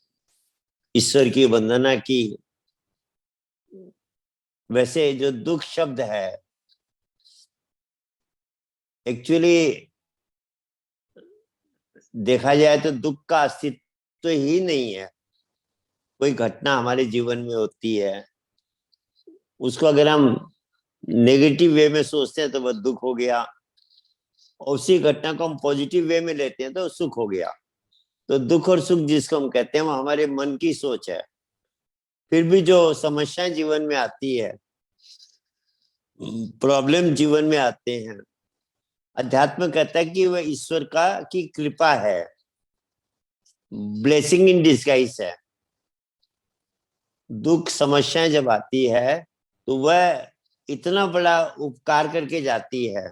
ईश्वर की वंदना की, वैसे जो दुख शब्द है एक्चुअली देखा जाए तो दुख का अस्तित्व ही नहीं है। कोई घटना हमारे जीवन में होती है, उसको अगर हम नेगेटिव वे में सोचते हैं तो वह दुख हो गया, और उसी घटना को हम पॉजिटिव वे में लेते हैं तो सुख हो गया। तो दुख और सुख जिसको हम कहते हैं वो हमारे मन की सोच है। फिर भी जो समस्याएं जीवन में आती है, प्रॉब्लम जीवन में आते हैं, अध्यात्म कहता है कि वह ईश्वर का की कृपा है, ब्लेसिंग इन डिस्गाइज है। दुख समस्याएं जब आती है तो वह इतना बड़ा उपकार करके जाती है,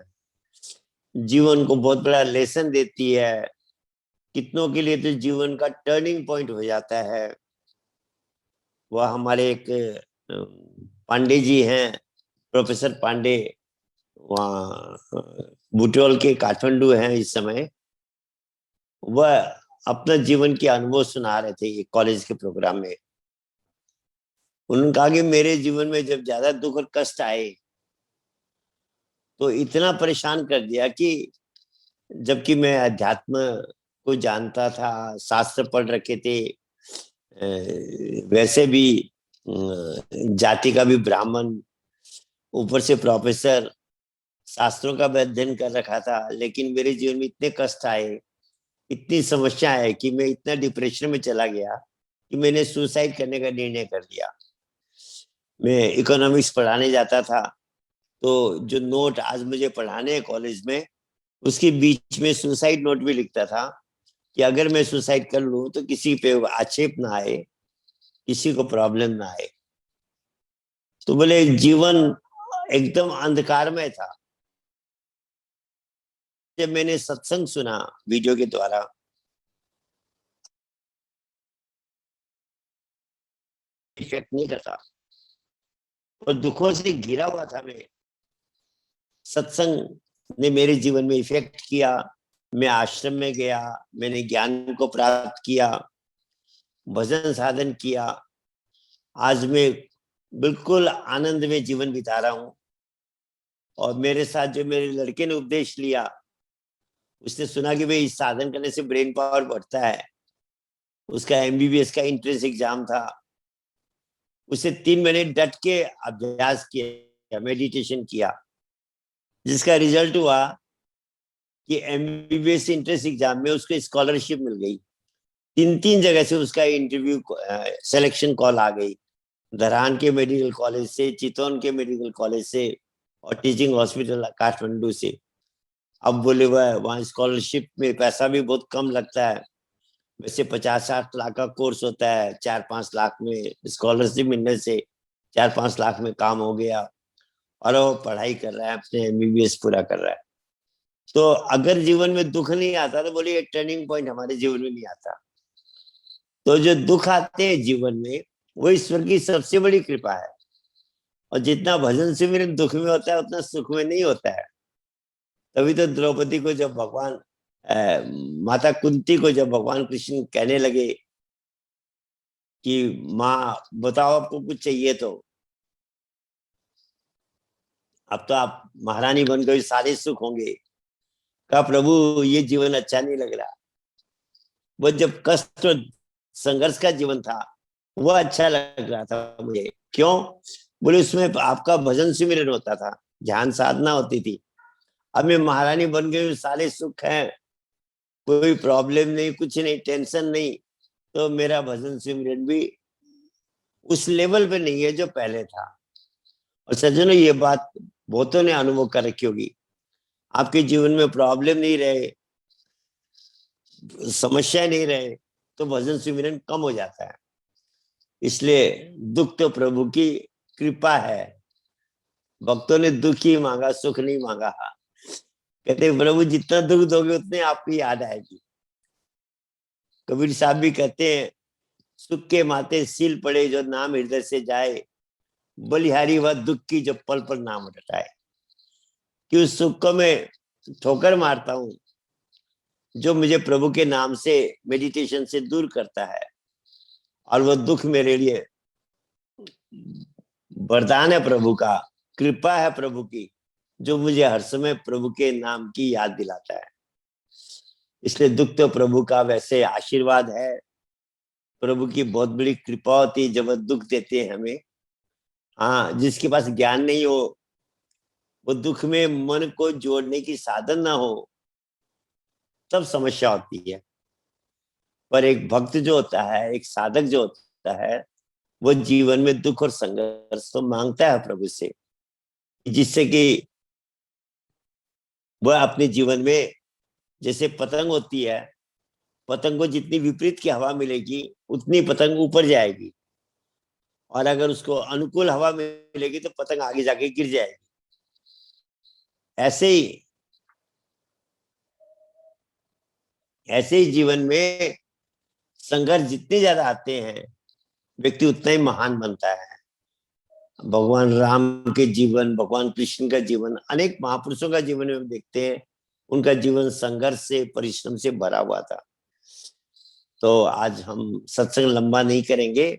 जीवन को बहुत बड़ा लेसन देती है। कितनों के लिए तो जीवन का टर्निंग पॉइंट हो जाता है। वह हमारे एक पांडे जी हैं, प्रोफेसर पांडे, वहाँ बुटोल के काठमांडू हैं इस समय। वह अपना जीवन के अनुभव सुना रहे थे एक कॉलेज के प्रोग्राम में। उन्होंने कहा कि मेरे जीवन में जब ज्यादा दुख और कष्ट आए तो इतना परेशान कर दिया कि जबकि मैं अध्यात्म को जानता था, शास्त्र पढ़ रखे थे, वैसे भी जाति का भी ब्राह्मण, ऊपर से प्रोफेसर, शास्त्रों का भी अध्ययन कर रखा था, लेकिन मेरे जीवन में इतने कष्ट आए, इतनी समस्या है कि मैं इतना डिप्रेशन में चला गया कि मैंने सुसाइड करने का निर्णय कर लिया। मैं इकोनॉमिक्स पढ़ाने जाता था, तो जो नोट आज मुझे पढ़ाने हैं कॉलेज में, उसके बीच में सुसाइड नोट भी लिखता था कि अगर मैं सुसाइड कर लूं तो किसी पे आक्षेप ना आए, किसी को प्रॉब्लम ना आए। तो बोले जीवन एकदम अंधकार में था। जब मैंने सत्संग सुना वीडियो के द्वारा, इफेक्ट नहीं करता और दुखों से घिरा हुआ था मैं। सत्संग ने मेरे जीवन में इफेक्ट किया। मैं आश्रम में गया, मैंने ज्ञान को प्राप्त किया, भजन साधन किया। आज मैं बिल्कुल आनंद में जीवन बिता रहा हूँ। और मेरे साथ जो मेरे लड़के ने उपदेश लिया, उसने सुना कि भाई इस साधन करने से ब्रेन पावर बढ़ता है। उसका एमबीबीएस का एंट्रेंस एग्जाम था। उसे 3 महीने डट के अभ्यास किया, मेडिटेशन किया, जिसका रिजल्ट हुआ कि एमबीबीएस एंट्रेंस एग्जाम में उसको स्कॉलरशिप मिल गई। 3 जगह से उसका इंटरव्यू सिलेक्शन कॉल आ गई। धरान के मेडिकल कॉलेज से, चितौन के मेडिकल कॉलेज से और टीचिंग हॉस्पिटल काठमांडू से। अब बोले वहाँ स्कॉलरशिप में पैसा भी बहुत कम लगता है। वैसे 50-60 लाख का कोर्स होता है, 4-5 लाख में स्कॉलरशिप मिलने से 4-5 लाख में काम हो गया। और वो पढ़ाई कर रहा है, अपने एमबीबीएस पूरा कर रहा है। तो अगर जीवन में दुख नहीं आता तो बोलिए टर्निंग पॉइंट हमारे जीवन में नहीं आता। तो जो दुख आते हैं जीवन में, वो ईश्वर की सबसे बड़ी कृपा है। और जितना भजन सिमरन दुख में होता है, उतना सुख में नहीं होता है। तभी तो द्रौपदी को जब भगवान माता कुंती को जब भगवान कृष्ण कहने लगे कि माँ बताओ आपको कुछ चाहिए तो, अब तो आप महारानी बन गई, सारे सुख होंगे। कहा प्रभु ये जीवन अच्छा नहीं लग रहा। वो जब कष्ट और संघर्ष का जीवन था, वो अच्छा लग रहा था मुझे। क्यों? बोले उसमें आपका भजन सिमरन होता था, ध्यान साधना होती थी। अब मैं महारानी बन गई, सारे सुख हैं, कोई प्रॉब्लम नहीं, कुछ नहीं, टेंशन नहीं। तो मेरा भजन सिमरन भी उस लेवल पे नहीं है जो पहले था। और सज्जनों, ये बात बहुतों ने अनुभव कर रखी होगी। आपके जीवन में प्रॉब्लम नहीं रहे, समस्या नहीं रहे, तो भजन सिमरन कम हो जाता है। इसलिए दुख तो प्रभु की कृपा है। भक्तों ने दुख ही मांगा, सुख नहीं मांगा। कहते प्रभु जितना दुख दोगे उतने आपकी याद आएगी। कबीर साहब भी कहते हैं, सुख के माथे सील पड़े जो नाम हृदय से जाए, बलिहारी वह दुख की जो पल पर नाम रटाए। कि उस सुख को मैं ठोकर मारता हूँ जो मुझे प्रभु के नाम से, मेडिटेशन से दूर करता है। और वो दुख मेरे लिए वरदान है प्रभु का, कृपा है प्रभु की, जो मुझे हर समय प्रभु के नाम की याद दिलाता है। इसलिए दुख तो प्रभु का वैसे आशीर्वाद है। प्रभु की बहुत बड़ी कृपा होती है जब वो दुख देते हैं हमें। हाँ, जिसके पास ज्ञान नहीं हो, वो दुख में मन को जोड़ने की साधन ना हो, तब समस्या होती है। पर एक भक्त जो होता है, एक साधक जो होता है, वो जीवन में दुख और संघर्ष तो मांगता है प्रभु से, जिससे कि वह अपने जीवन में, जैसे पतंग होती है, पतंग को जितनी विपरीत की हवा मिलेगी उतनी पतंग ऊपर जाएगी। और अगर उसको अनुकूल हवा मिलेगी तो पतंग आगे जाके गिर जाएगी। ऐसे ही जीवन में संघर्ष जितने ज्यादा आते हैं, व्यक्ति उतना ही महान बनता है। भगवान राम के जीवन, भगवान कृष्ण का जीवन, अनेक महापुरुषों का जीवन में देखते हैं, उनका जीवन संघर्ष से, परिश्रम से भरा हुआ था। तो आज हम सत्संग लंबा नहीं करेंगे,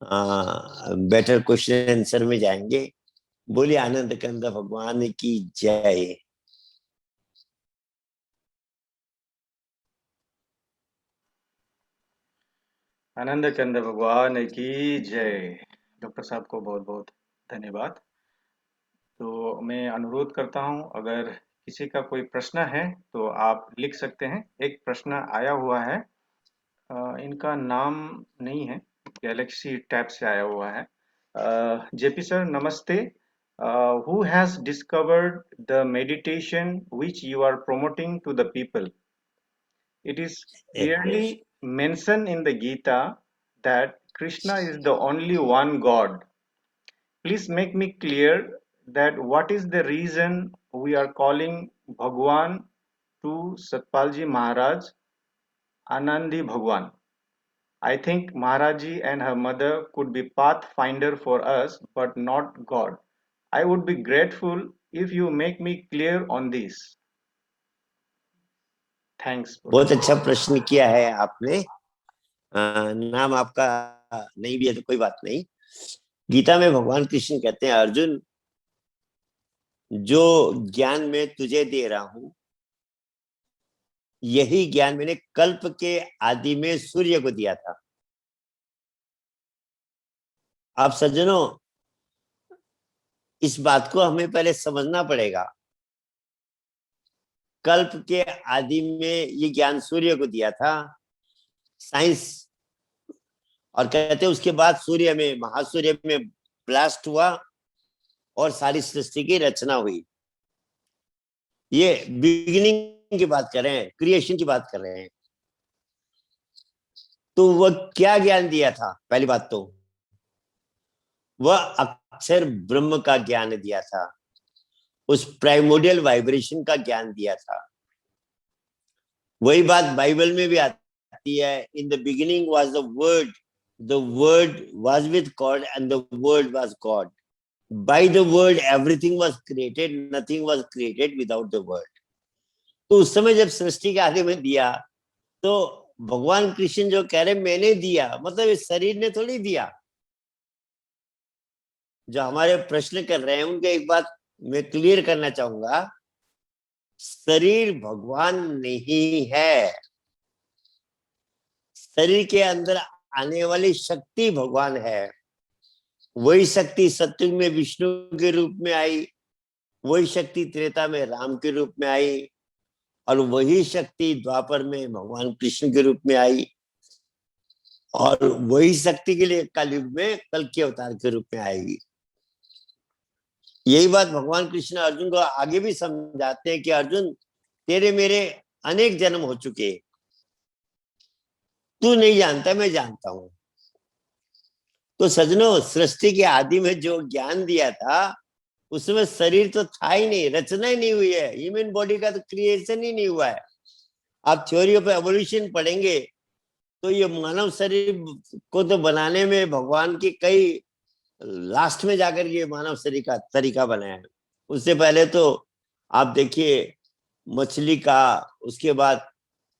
बेटर क्वेश्चन आंसर में जाएंगे। बोलिए आनंद कंद भगवान की जय। आनंद कंद भगवान की जय। डॉक्टर साहब को बहुत बहुत धन्यवाद। तो मैं अनुरोध करता हूं, अगर किसी का कोई प्रश्न है तो आप लिख सकते हैं। एक प्रश्न आया हुआ है, इनका नाम नहीं है, गैलेक्सी टैब से आया हुआ है। जेपी सर नमस्ते। Who has discovered the meditation which you are promoting to the people? It is clearly mentioned in the Gita that Krishna is the only one God. Please make me clear that what is the reason we are calling Bhagwan to Satpalji Maharaj Anandi Bhagwan. I think Maharaji and her mother could be pathfinder for us, but not God. I would be grateful if you make me clear on this. Thanks. बहुत अच्छा प्रश्न किया है आपने। नाम आपका नहीं भी है तो कोई बात नहीं। गीता में भगवान कृष्ण कहते हैं, अर्जुन जो ज्ञान मैं तुझे दे रहा हूं यही ज्ञान मैंने कल्प के आदि में सूर्य को दिया था। आप सज्जनों, इस बात को हमें पहले समझना पड़ेगा। कल्प के आदि में ये ज्ञान सूर्य को दिया था साइंस, और कहते हैं उसके बाद सूर्य में, महासूर्य में ब्लास्ट हुआ और सारी सृष्टि की रचना हुई। ये बिगिनिंग की बात कर रहे हैं, क्रिएशन की बात कर रहे हैं। तो वह क्या ज्ञान दिया था? पहली बात तो वह अक्षर ब्रह्म का ज्ञान दिया था, उस प्राइमोडियल वाइब्रेशन का ज्ञान दिया था। वही बात बाइबल में भी आती है, in the beginning was the word was with God and the word was God, by the word everything was created, nothing was created without the word. तो उस समय जब सृष्टि के आदि में दिया, तो भगवान कृष्ण जो कह रहे मैंने दिया, मतलब इस शरीर ने थोड़ी दिया। जो हमारे प्रश्न कर रहे हैं उनका एक बात मैं क्लियर करना चाहूंगा, शरीर भगवान नहीं है, शरीर के अंदर आने वाली शक्ति भगवान है। वही शक्ति सतयुग में विष्णु के रूप में आई, वही शक्ति त्रेता में राम के रूप में आई, और वही शक्ति द्वापर में भगवान कृष्ण के रूप में आई, और वही शक्ति के लिए कलयुग में कल के अवतार के रूप में आएगी। यही बात भगवान कृष्ण अर्जुन को आगे भी समझाते हैं कि अर्जुन तेरे मेरे अनेक जन्म हो चुके, तू नहीं जानता मैं जानता हूं। तो सजनों, सृष्टि के आदि में जो ज्ञान दिया था उसमें शरीर तो था ही नहीं, रचना ही नहीं हुई है, ह्यूमन बॉडी का तो क्रिएशन ही नहीं हुआ है। आप थ्योरी ऑफ एवोल्यूशन पढ़ेंगे तो ये मानव शरीर को तो बनाने में भगवान की कई लास्ट में जाकर ये मानव शरीर का तरीका बनाया है। उससे पहले तो आप देखिए मछली का, उसके बाद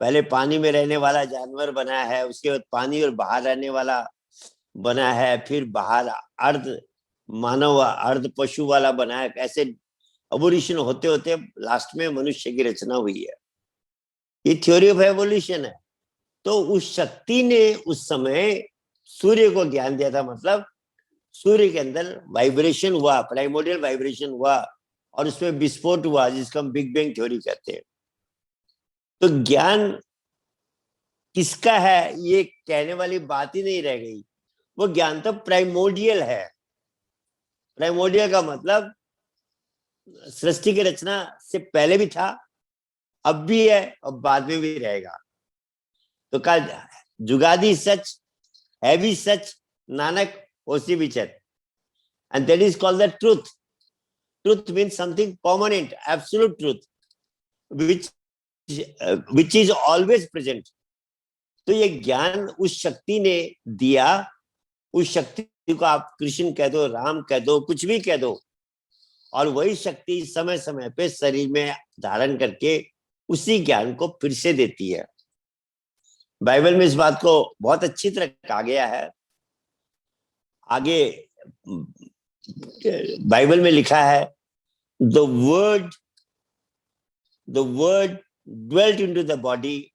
पहले पानी में रहने वाला जानवर बना है, उसके बाद पानी और बाहर रहने वाला बना है, फिर बाहर अर्ध मानव अर्ध पशु वाला बना है। ऐसे एवोल्यूशन होते होते लास्ट में मनुष्य की रचना हुई है। ये थ्योरी ऑफ एवोल्यूशन है। तो उस शक्ति ने उस समय सूर्य को ज्ञान दिया था, मतलब सूर्य के अंदर वाइब्रेशन हुआ, प्राइमोडियल वाइब्रेशन हुआ, और उसमें विस्फोट हुआ जिसको हम बिग बैंग थ्योरी कहते हैं। तो ज्ञान किसका है ये कहने वाली बात ही नहीं रह गई। वो ज्ञान तो प्राइमोडियल है। प्राइमोडियल का मतलब सृष्टि की रचना से पहले भी था, अब भी है और बाद में भी रहेगा। तो कहा जुगादी सच है भी सच, नानक होसी विचर, and that is called the truth. Truth means something permanent, absolute truth, which is always present. तो ये ज्ञान उस शक्ति ने दिया। उस शक्ति को आप कृष्ण कह दो, राम कह दो, कुछ भी कह दो, और वही शक्ति समय समय पे शरीर में धारण करके उसी ज्ञान को फिर से देती है। बाइबल में इस बात को बहुत अच्छी तरह कहा गया है। आगे बाइबल में लिखा है, the word dwelt into the body,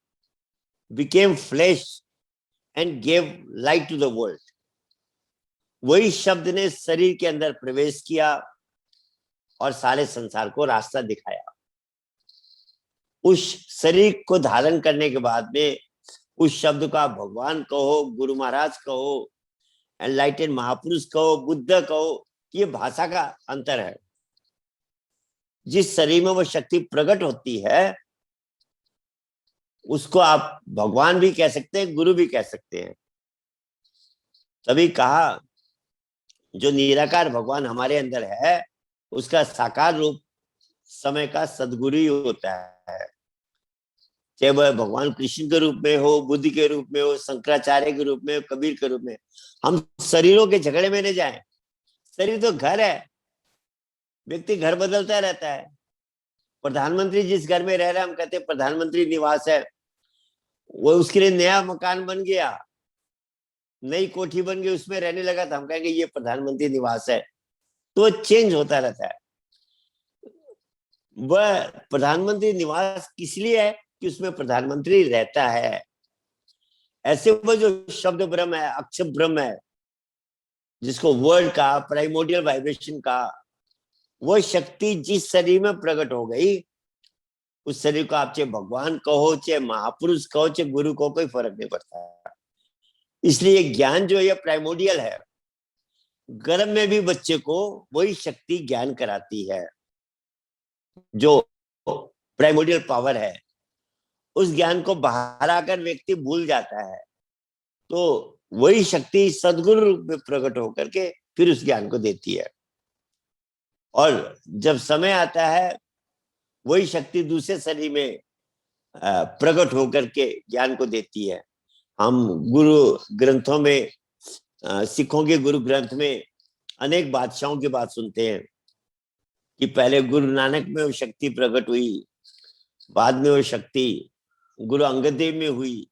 became flesh and gave light to the world. वही शब्द ने शरीर के अंदर प्रवेश किया और सारे संसार को रास्ता दिखाया। उस शरीर को धारण करने के बाद में उस शब्द का भगवान कहो, गुरु महाराज कहो, एनलाइटेड महापुरुष कहो, बुद्ध कहो, ये भाषा का अंतर है। जिस शरीर में वो शक्ति प्रकट होती है उसको आप भगवान भी कह सकते हैं, गुरु भी कह सकते हैं। तभी कहा जो निराकार भगवान हमारे अंदर है उसका साकार रूप समय का सद्गुरु ही होता है। चाहे वह भगवान कृष्ण के रूप में हो, बुद्ध के रूप में हो, शंकराचार्य के रूप में हो, कबीर के रूप में। हम शरीरों के झगड़े में नहीं जाएं। शरीर तो घर है, व्यक्ति घर बदलता रहता है। प्रधानमंत्री जिस घर में रह रहा है, हम कहते हैं प्रधानमंत्री निवास है, वो उसके लिए नया मकान बन गया, नई कोठी बन गई, उसमें रहने लगा, तो हम कहेंगे ये प्रधानमंत्री निवास है। तो चेंज होता रहता है। वह प्रधानमंत्री निवास किस लिए है कि उसमें प्रधानमंत्री रहता है। ऐसे वह जो शब्द ब्रह्म है, अक्षर ब्रह्म है, जिसको वर्ल्ड का प्राइमोडियल वाइब्रेशन का, वो शक्ति जिस शरीर में प्रकट हो गई, उस शरीर को आप चाहे भगवान कहो, चाहे महापुरुष कहो, चाहे गुरु कहो, कोई फर्क नहीं पड़ता। इसलिए ज्ञान जो है प्राइमोडियल है। गर्भ में भी बच्चे को वही शक्ति ज्ञान कराती है, जो प्राइमोडियल पावर है। उस ज्ञान को बाहर आकर व्यक्ति भूल जाता है, तो वही शक्ति सद्गुरु रूप में प्रकट होकर के फिर उस ज्ञान को देती है। और जब समय आता है, वही शक्ति दूसरे शरीर में प्रकट होकर के ज्ञान को देती है। हम गुरु ग्रंथों में, सिखों के गुरु ग्रंथ में अनेक बादशाहों की बात सुनते हैं कि पहले गुरु नानक में वो शक्ति प्रकट हुई, बाद में वो शक्ति गुरु अंगद देव में हुई।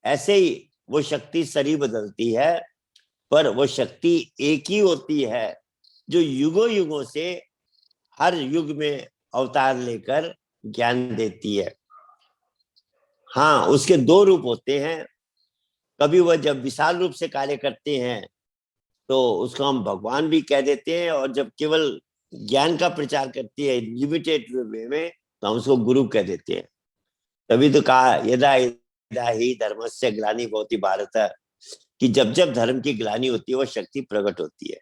ऐसे ही वो शक्ति शरीर बदलती है, पर वो शक्ति एक ही होती है जो युगों युगों से हर युग में अवतार लेकर ज्ञान देती है। हाँ, उसके दो रूप होते हैं। कभी वह जब विशाल रूप से कार्य करते हैं तो उसको हम भगवान भी कह देते हैं, और जब केवल ज्ञान का प्रचार करती है लिमिटेड वे में, तो हम उसको गुरु कह देते हैं। तभी तो कहा यदा यदा ही धर्मस्य ग्लानि भवति भारत, कि जब जब धर्म की ग्लानि होती है वो शक्ति प्रकट होती है।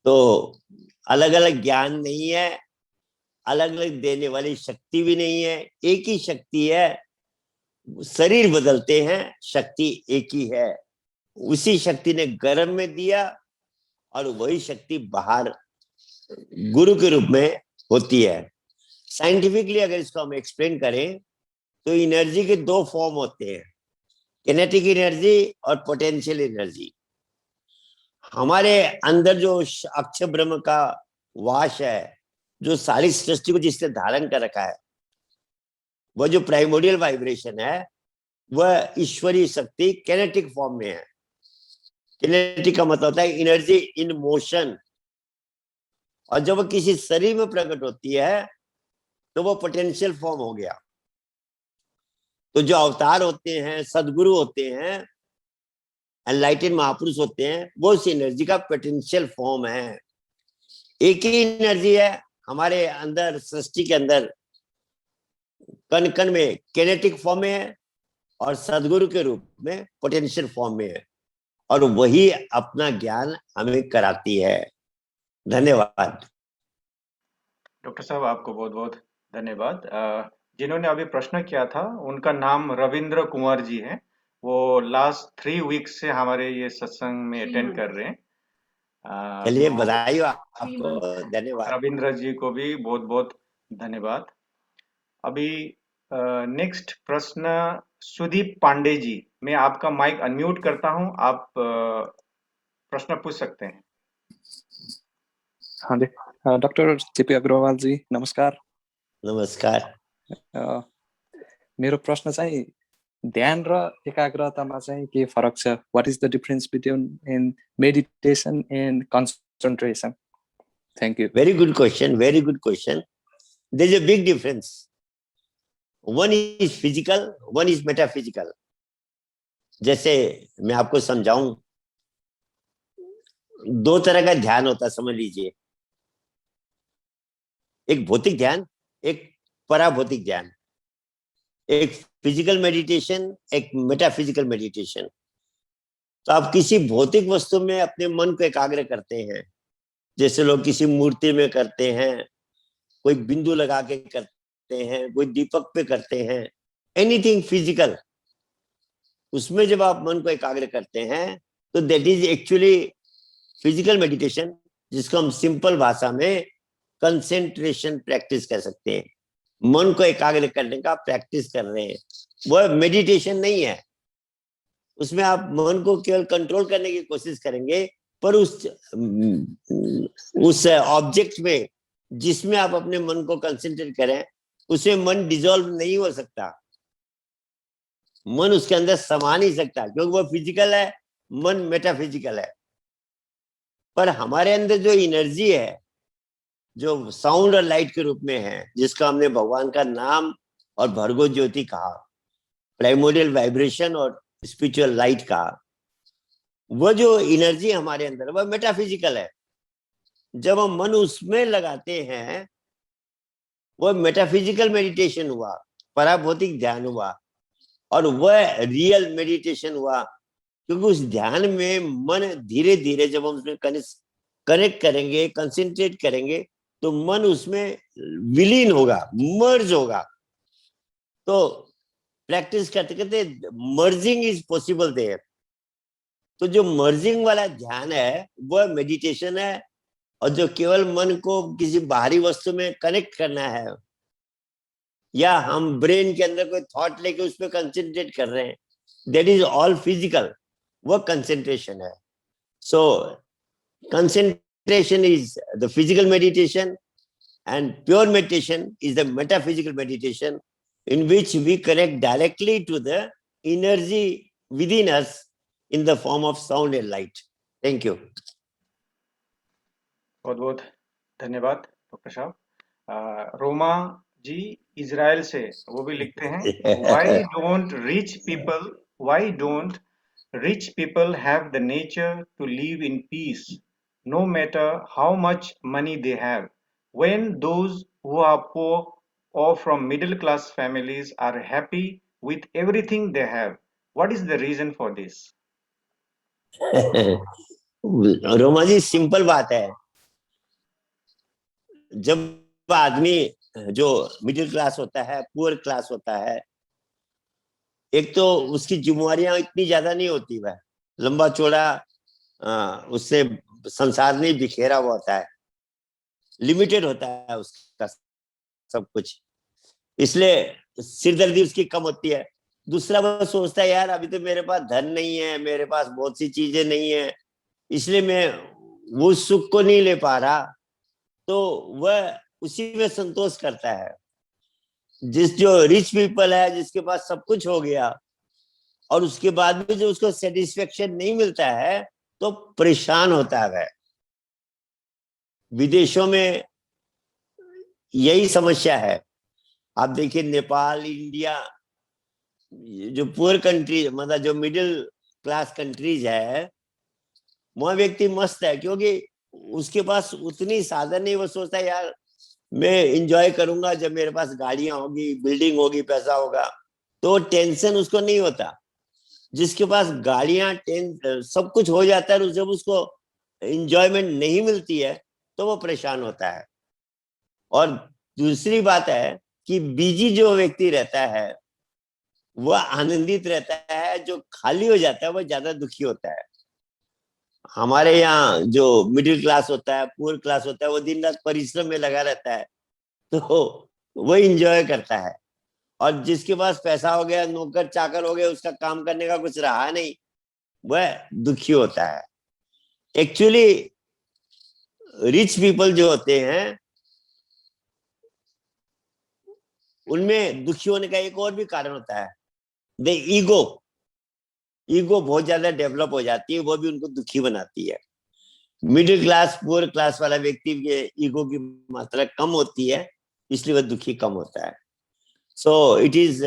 तो अलग अलग ज्ञान नहीं है, अलग अलग देने वाली शक्ति भी नहीं है, एक ही शक्ति है। शरीर बदलते हैं, शक्ति एक ही है। उसी शक्ति ने गर्भ में दिया, और वही शक्ति बाहर गुरु के रूप में होती है। साइंटिफिकली अगर इसको हम एक्सप्लेन करें तो एनर्जी के दो फॉर्म होते हैं, किनेटिक एनर्जी और पोटेंशियल एनर्जी। हमारे अंदर जो अक्षर ब्रह्म का वास है, जो सारी सृष्टि को जिसने धारण कर रखा है, वह जो प्राइमोडियल वाइब्रेशन है, वह ईश्वरीय शक्ति किनेटिक फॉर्म में है। किनेटिक का मतलब होता है एनर्जी इन मोशन, और जब वह किसी शरीर में प्रकट होती है तो वो पोटेंशियल फॉर्म हो गया। तो जो अवतार होते हैं, सदगुरु होते हैं, एनलाइटेड महापुरुष होते हैं, वो उस एनर्जी का पोटेंशियल फॉर्म है। एक ही एनर्जी है हमारे अंदर, सृष्टि के अंदर कण कण में किनेटिक फॉर्म में है, और सदगुरु के रूप में पोटेंशियल फॉर्म में है, और वही अपना ज्ञान हमें कराती है। धन्यवाद। डॉक्टर साहब, आपको बहुत बहुत धन्यवाद। जिन्होंने अभी प्रश्न किया था उनका नाम रविंद्र कुंवर जी है। वो लास्ट 3 वीक्स से हमारे ये सत्संग में अटेंड कर रहे हैं। चलिए, तो बधाई हो आपको, धन्यवाद। रविंद्र जी को भी बहुत बहुत धन्यवाद। अभी नेक्स्ट प्रश्न सुदीप पांडे जी, मैं आपका माइक अनम्यूट करता हूं, आप प्रश्न पूछ सकते हैं। हाँ जी, डॉक्टर जेपी अग्रवाल जी नमस्कार। नमस्कार। मेरो प्रश्न चाहिँ ध्यान र एकाग्रतामा चाहिँ के फरक छ? What is the difference between in meditation and concentration? Thank you. Very good question, very good question. There is a big difference. One is physical, one is metaphysical. जैसे मैं आपको समझाऊं, दो तरह का ध्यान होता है, समझ लीजिए। एक भौतिक ध्यान, एक पराभौतिक ध्यान। एक फिजिकल मेडिटेशन, एक मेटाफिजिकल मेडिटेशन। तो आप किसी भौतिक वस्तु में अपने मन को एकाग्र करते हैं, जैसे लोग किसी मूर्ति में करते हैं, कोई बिंदु लगा के करते हैं, कोई दीपक पे करते हैं, एनीथिंग फिजिकल। उसमें जब आप मन को एकाग्र करते हैं तो that is actually physical meditation, जिसको हम सिंपल भाषा में कंसेंट्रेशन प्रैक्टिस कह सकते हैं। मन को एकाग्र करने का प्रैक्टिस कर रहे हैं, वह मेडिटेशन नहीं है। उसमें आप मन को केवल कंट्रोल करने की कोशिश करेंगे, पर उस ऑब्जेक्ट में जिसमें आप अपने मन को कंसंट्रेट करें, उसमें मन डिसॉल्व नहीं हो सकता, मन उसके अंदर समा नहीं सकता, क्योंकि वो फिजिकल है, मन मेटाफिजिकल है। पर हमारे अंदर जो एनर्जी है, जो साउंड और लाइट के रूप में है, जिसका हमने भगवान का नाम और भर्गो ज्योति कहा, प्राइमोरियल वाइब्रेशन और स्पिरिचुअल लाइट कहा, वो जो एनर्जी हमारे अंदर वह मेटाफिजिकल है। जब हम मन उसमें लगाते हैं, वो मेटाफिजिकल मेडिटेशन हुआ, पराभौतिक ध्यान हुआ, और वह रियल मेडिटेशन हुआ, क्योंकि उस ध्यान में मन धीरे धीरे जब हम उसमें कनेक्ट करेंगे, कंसंट्रेट करेंगे, तो मन उसमें विलीन होगा, मर्ज होगा। तो प्रैक्टिस करते करते मर्जिंग इज पॉसिबल देयर। तो जो मर्जिंग वाला ध्यान है वह मेडिटेशन है, और जो केवल मन को किसी बाहरी वस्तु में कनेक्ट करना है, या हम ब्रेन के अंदर कोई थॉट लेके उस पर कंसंट्रेट कर रहे हैं, दैट इज ऑल फिजिकल, वो कंसंट्रेशन है। सो concentration is the physical meditation, and pure meditation is the metaphysical meditation, in which we connect directly to the energy within us in the form of sound and light. Thank you. बहुत बहुत धन्यवाद doctor साहब। रोमा जी Israel से वो भी लिखते हैं, why don't rich people have the nature to live in peace no matter how much money they have, when those who are poor or from middle class families are happy with everything they have? What is the reason for this? Roma ji, simple बात है। जब आदमी जो middle class होता है, poor class होता है, एक तो उसकी जिम्मेवारियां इतनी ज्यादा नहीं होती, वह लंबा चौड़ा उससे संसार नहीं बिखेरा हुआ होता है, लिमिटेड होता है उसका सब कुछ, इसलिए सिरदर्दी उसकी कम होती है। दूसरा, वो सोचता है यार अभी तो मेरे पास धन नहीं है, मेरे पास बहुत सी चीजें नहीं है, इसलिए मैं वो सुख को नहीं ले पा रहा, तो वह उसी में संतोष करता है। जो रिच पीपल है, जिसके पास सब कुछ हो गया और उसके बाद भी जो उसको सेटिस्फेक्शन नहीं मिलता है, तो परेशान होता है। विदेशों में यही समस्या है। आप देखिए नेपाल, इंडिया, जो पुअर कंट्री, मतलब जो मिडिल क्लास कंट्रीज है, वहां व्यक्ति मस्त है, क्योंकि उसके पास उतनी साधन नहीं। वो सोचता है यार मैं एंजॉय करूंगा जब मेरे पास गाड़ियां होगी, बिल्डिंग होगी, पैसा होगा, तो टेंशन उसको नहीं होता। जिसके पास गाड़ियां, सब कुछ हो जाता है, जब उसको एंजॉयमेंट नहीं मिलती है तो वो परेशान होता है। और दूसरी बात है कि बिजी जो व्यक्ति रहता है वह आनंदित रहता है, जो खाली हो जाता है वह ज्यादा दुखी होता है। हमारे यहाँ जो मिडिल क्लास होता है, पुअर क्लास होता है, वो दिन रात परिश्रम में लगा रहता है, तो वो एंजॉय करता है। और जिसके पास पैसा हो गया, नौकर चाकर हो गया, उसका काम करने का कुछ रहा नहीं, वह दुखी होता है। एक्चुअली रिच पीपल जो होते हैं, उनमें दुखी होने का एक और भी कारण होता है, द ईगो बहुत ज्यादा डेवलप हो जाती है, वो भी उनको दुखी बनाती है। मिडिल क्लास, पुअर क्लास वाला व्यक्ति के ईगो की मात्रा कम होती है, इसलिए वह दुखी कम होता है। So it is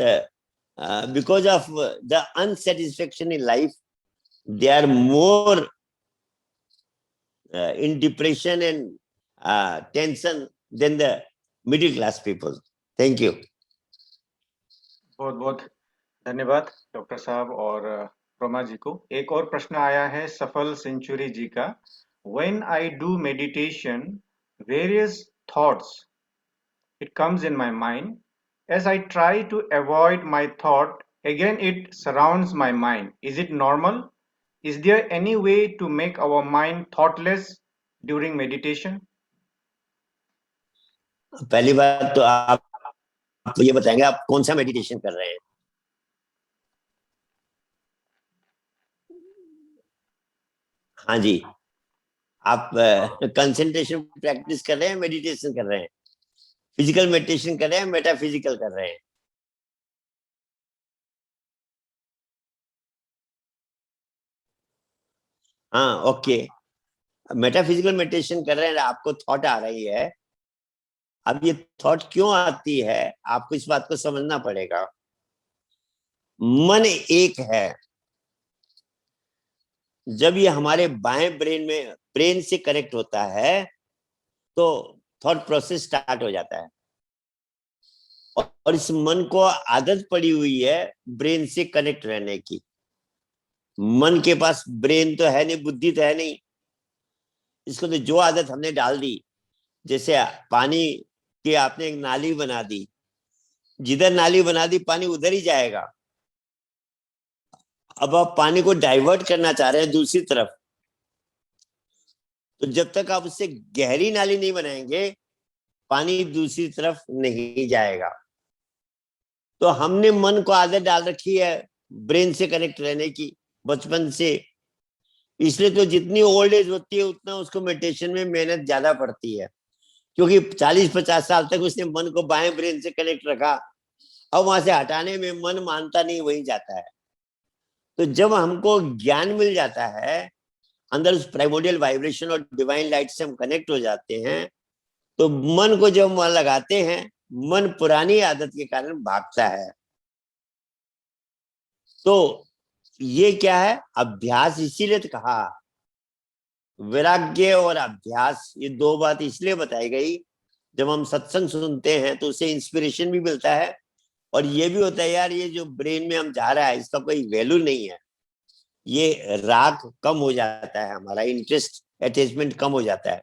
because of the unsatisfaction in life, they are more in depression and tension than the middle class people. Thank you. बहुत बहुत धन्यवाद डॉक्टर साहब और रोमा जी को। एक और प्रश्न आया है सफल सेंचुरी जी का, When I do meditation, various thoughts it comes in my mind. As I try to avoid my thought, again it surrounds my mind. Is it normal? Is there any way to make our mind thoughtless during meditation? पहली बात तो आप ये बताएंगे आप कौन सा meditation कर रहे हैं? हाँ जी, आप कंसंट्रेशन प्रैक्टिस कर रहे हैं, मेडिटेशन कर रहे हैं, फिजिकल मेडिटेशन कर रहे हैं, मेटाफिजिकल कर रहे हैं? हाँ, ओके। मेटाफिजिकल मेडिटेशन कर रहे हैं, आपको थॉट आ रही है। अब ये थॉट क्यों आती है, आपको इस बात को समझना पड़ेगा। मन एक है। जब ये हमारे बाएं ब्रेन से कनेक्ट होता है तो थॉट प्रोसेस स्टार्ट हो जाता है। और इस मन को आदत पड़ी हुई है ब्रेन से कनेक्ट रहने की। मन के पास ब्रेन तो है नहीं, बुद्धि तो है नहीं। इसको तो जो आदत हमने डाल दी, जैसे पानी की आपने एक नाली बना दी, जिधर नाली बना दी पानी उधर ही जाएगा। अब आप पानी को डाइवर्ट करना चाह रहे हैं दूसरी तरफ, तो जब तक आप उससे गहरी नाली नहीं बनाएंगे पानी दूसरी तरफ नहीं जाएगा। तो हमने मन को आदत डाल रखी है ब्रेन से कनेक्ट रहने की बचपन से। इसलिए तो जितनी ओल्ड एज होती है उतना उसको मेडिटेशन में मेहनत ज्यादा पड़ती है, क्योंकि 40-50 साल तक उसने मन को बाएं ब्रेन से कनेक्ट रखा। अब वहां से हटाने में मन मानता नहीं, वही जाता है। तो जब हमको ज्ञान मिल जाता है, अंदर उस प्राइमोडियल वाइब्रेशन और डिवाइन लाइट से हम कनेक्ट हो जाते हैं, तो मन को जब मन लगाते हैं, मन पुरानी आदत के कारण भागता है। तो ये क्या है, अभ्यास। इसीलिए तो कहा वैराग्य और अभ्यास, ये दो बात इसलिए बताई गई। जब हम सत्संग सुनते हैं तो उससे इंस्पिरेशन भी मिलता है, और ये भी होता है यार ये जो ब्रेन में हम जा रहा है इसका कोई वैल्यू नहीं है। ये राग कम हो जाता है, हमारा इंटरेस्ट अटैचमेंट कम हो जाता है।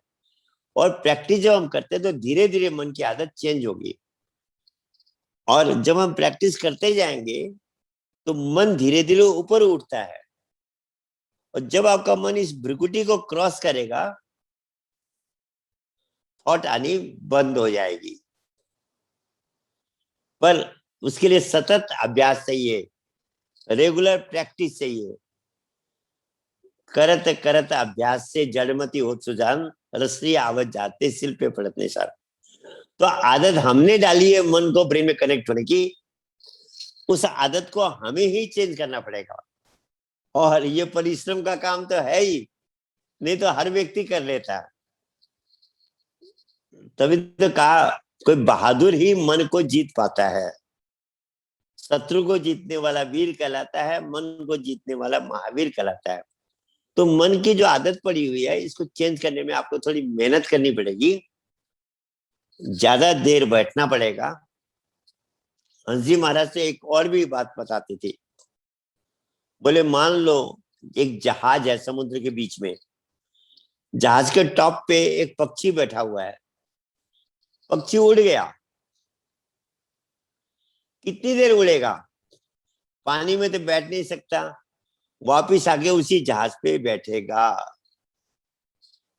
और प्रैक्टिस जब हम करते हैं तो धीरे धीरे मन की आदत चेंज होगी। और जब हम प्रैक्टिस करते जाएंगे तो मन धीरे धीरे ऊपर उठता है। और जब आपका मन इस भ्रिकुटी को क्रॉस करेगा, थॉट आनी बंद हो जाएगी। पर उसके लिए सतत अभ्यास चाहिए, रेगुलर प्रैक्टिस चाहिए। करत करत अभ्यास से जड़मती हो सुजान, रसरी आवत जाते सिल पे पड़तने सार। तो आदत हमने डाली है मन को ब्रेन में कनेक्ट होने की, उस आदत को हमें ही चेंज करना पड़ेगा। और ये परिश्रम का काम तो है ही, नहीं तो हर व्यक्ति कर लेता। तभी तो कहा कोई बहादुर ही मन को जीत पाता है। शत्रु को जीतने वाला वीर कहलाता है, मन को जीतने वाला महावीर कहलाता है। तो मन की जो आदत पड़ी हुई है इसको चेंज करने में आपको थोड़ी मेहनत करनी पड़ेगी, ज्यादा देर बैठना पड़ेगा। हंस जी महाराज से एक और भी बात बताते थे। बोले मान लो एक जहाज है समुद्र के बीच में, जहाज के टॉप पे एक पक्षी बैठा हुआ है। पक्षी उड़ गया, कितनी देर उड़ेगा, पानी में तो बैठ नहीं सकता, वापिस आके उसी जहाज पे बैठेगा।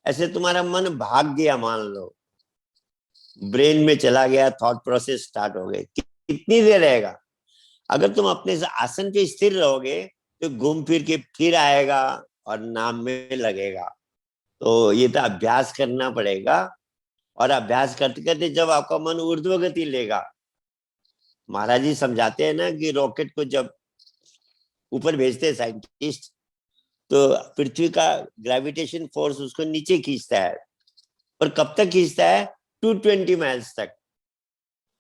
ऐसे तुम्हारा मन भाग गया, मान लो ब्रेन में चला गया, थॉट प्रोसेस स्टार्ट हो गए, कितनी देर रहेगा? अगर तुम अपने आसन पे स्थिर रहोगे तो घूम फिर के फिर आएगा और नाम में लगेगा। तो ये तो अभ्यास करना पड़ेगा। और अभ्यास करते करते जब आपका मन ऊर्ध्व गति लेगा, महाराज जी समझाते हैं ना कि रॉकेट को जब ऊपर भेजते हैं साइंटिस्ट, तो पृथ्वी का ग्रेविटेशन फोर्स उसको नीचे खींचता है। और कब तक खींचता है? 220 माइल्स तक।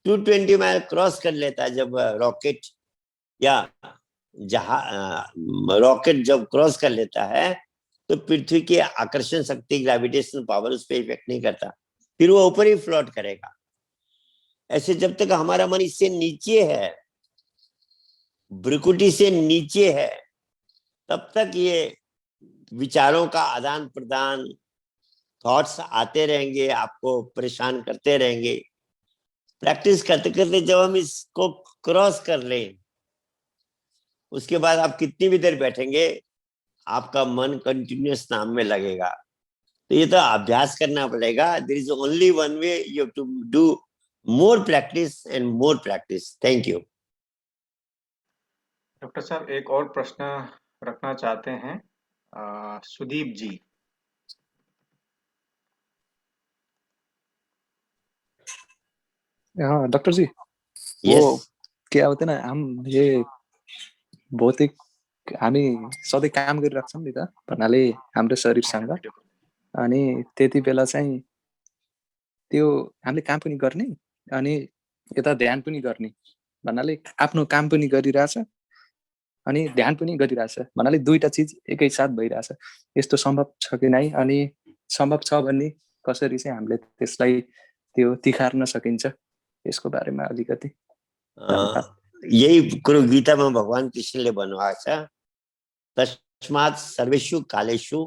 220 माइल क्रॉस कर लेता है जब रॉकेट, या रॉकेट जब क्रॉस कर लेता है तो पृथ्वी की आकर्षण शक्ति, ग्रेविटेशन पावर उस पर इफेक्ट नहीं करता, फिर वो ऊपर ही फ्लोट करेगा। ऐसे जब तक हमारा मन इससे नीचे है, भ्रिकुटी से नीचे है, तब तक ये विचारों का आदान प्रदान, थॉट्स आते रहेंगे, आपको परेशान करते रहेंगे। प्रैक्टिस करते करते जब हम इसको क्रॉस कर लें, उसके बाद आप कितनी भी देर बैठेंगे आपका मन कंटिन्यूअस नाम में लगेगा। तो ये तो अभ्यास करना पड़ेगा। There is only one way, you have to do more practice and more practice. Thank you. Doctor साहब एक और प्रश्न रखना चाहते हैं सुदीप जी। हाँ डॉक्टर जी, वो यस क्या होते ना, हम ये भौतिक हामी सधैँ काम गरिरहेको छौँ नि त भन्नाले हाम्रो शरीरसँग, अनि त्यति बेला चाहिँ त्यो हामीले काम पनि गर्ने अनि यता ध्यान पनि गर्ने भन्नाले आफ्नो काम पनि गरिरहेछ अनि ध्यान पनि गरिरहेछ भन्नाले दुईटा चिज एकैसाथ भइरहेछ। यस्तो सम्भव छ कि नै, अनि सम्भव छ भने कसरी चाहिँ हामीले त्यसलाई त्यो तिखार्न सकिन्छ, यसको बारेमा अलिकति धन्यवाद। यही कुरो गीतामा भगवान कृष्णले भन्नुभएको छ, तस्मात् सर्वेषु कालेषु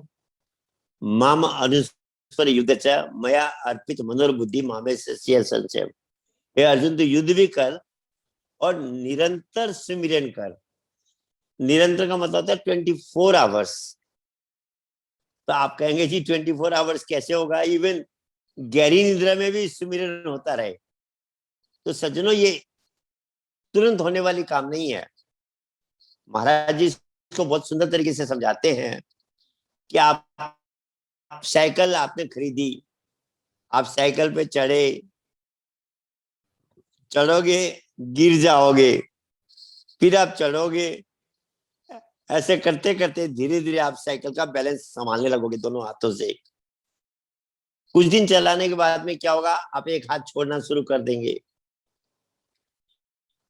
माम अनुस्मर युद्ध च मया अर्पित मनोबुद्धि मामेशस्य संशय। हे अर्जुन, तो युद्ध भी कर और निरंतर सुमिरन कर। निरंतर का मतलब होता है 24 आवर्स। तो आप कहेंगे जी 24 आवर्स कैसे होगा, इवन गहरी निद्रा में भी सुमिरन होता रहे। तो सज्जनों, ये तुरंत होने वाली काम नहीं है। महाराज जी इसको बहुत सुंदर तरीके से समझाते हैं कि आप साइकिल आपने खरीदी, आप साइकिल पे चढ़ोगे, गिर जाओगे, फिर आप चढ़ोगे, ऐसे करते करते धीरे धीरे आप साइकिल का बैलेंस संभालने लगोगे दोनों हाथों से। कुछ दिन चलाने के बाद में क्या होगा, आप एक हाथ छोड़ना शुरू कर देंगे।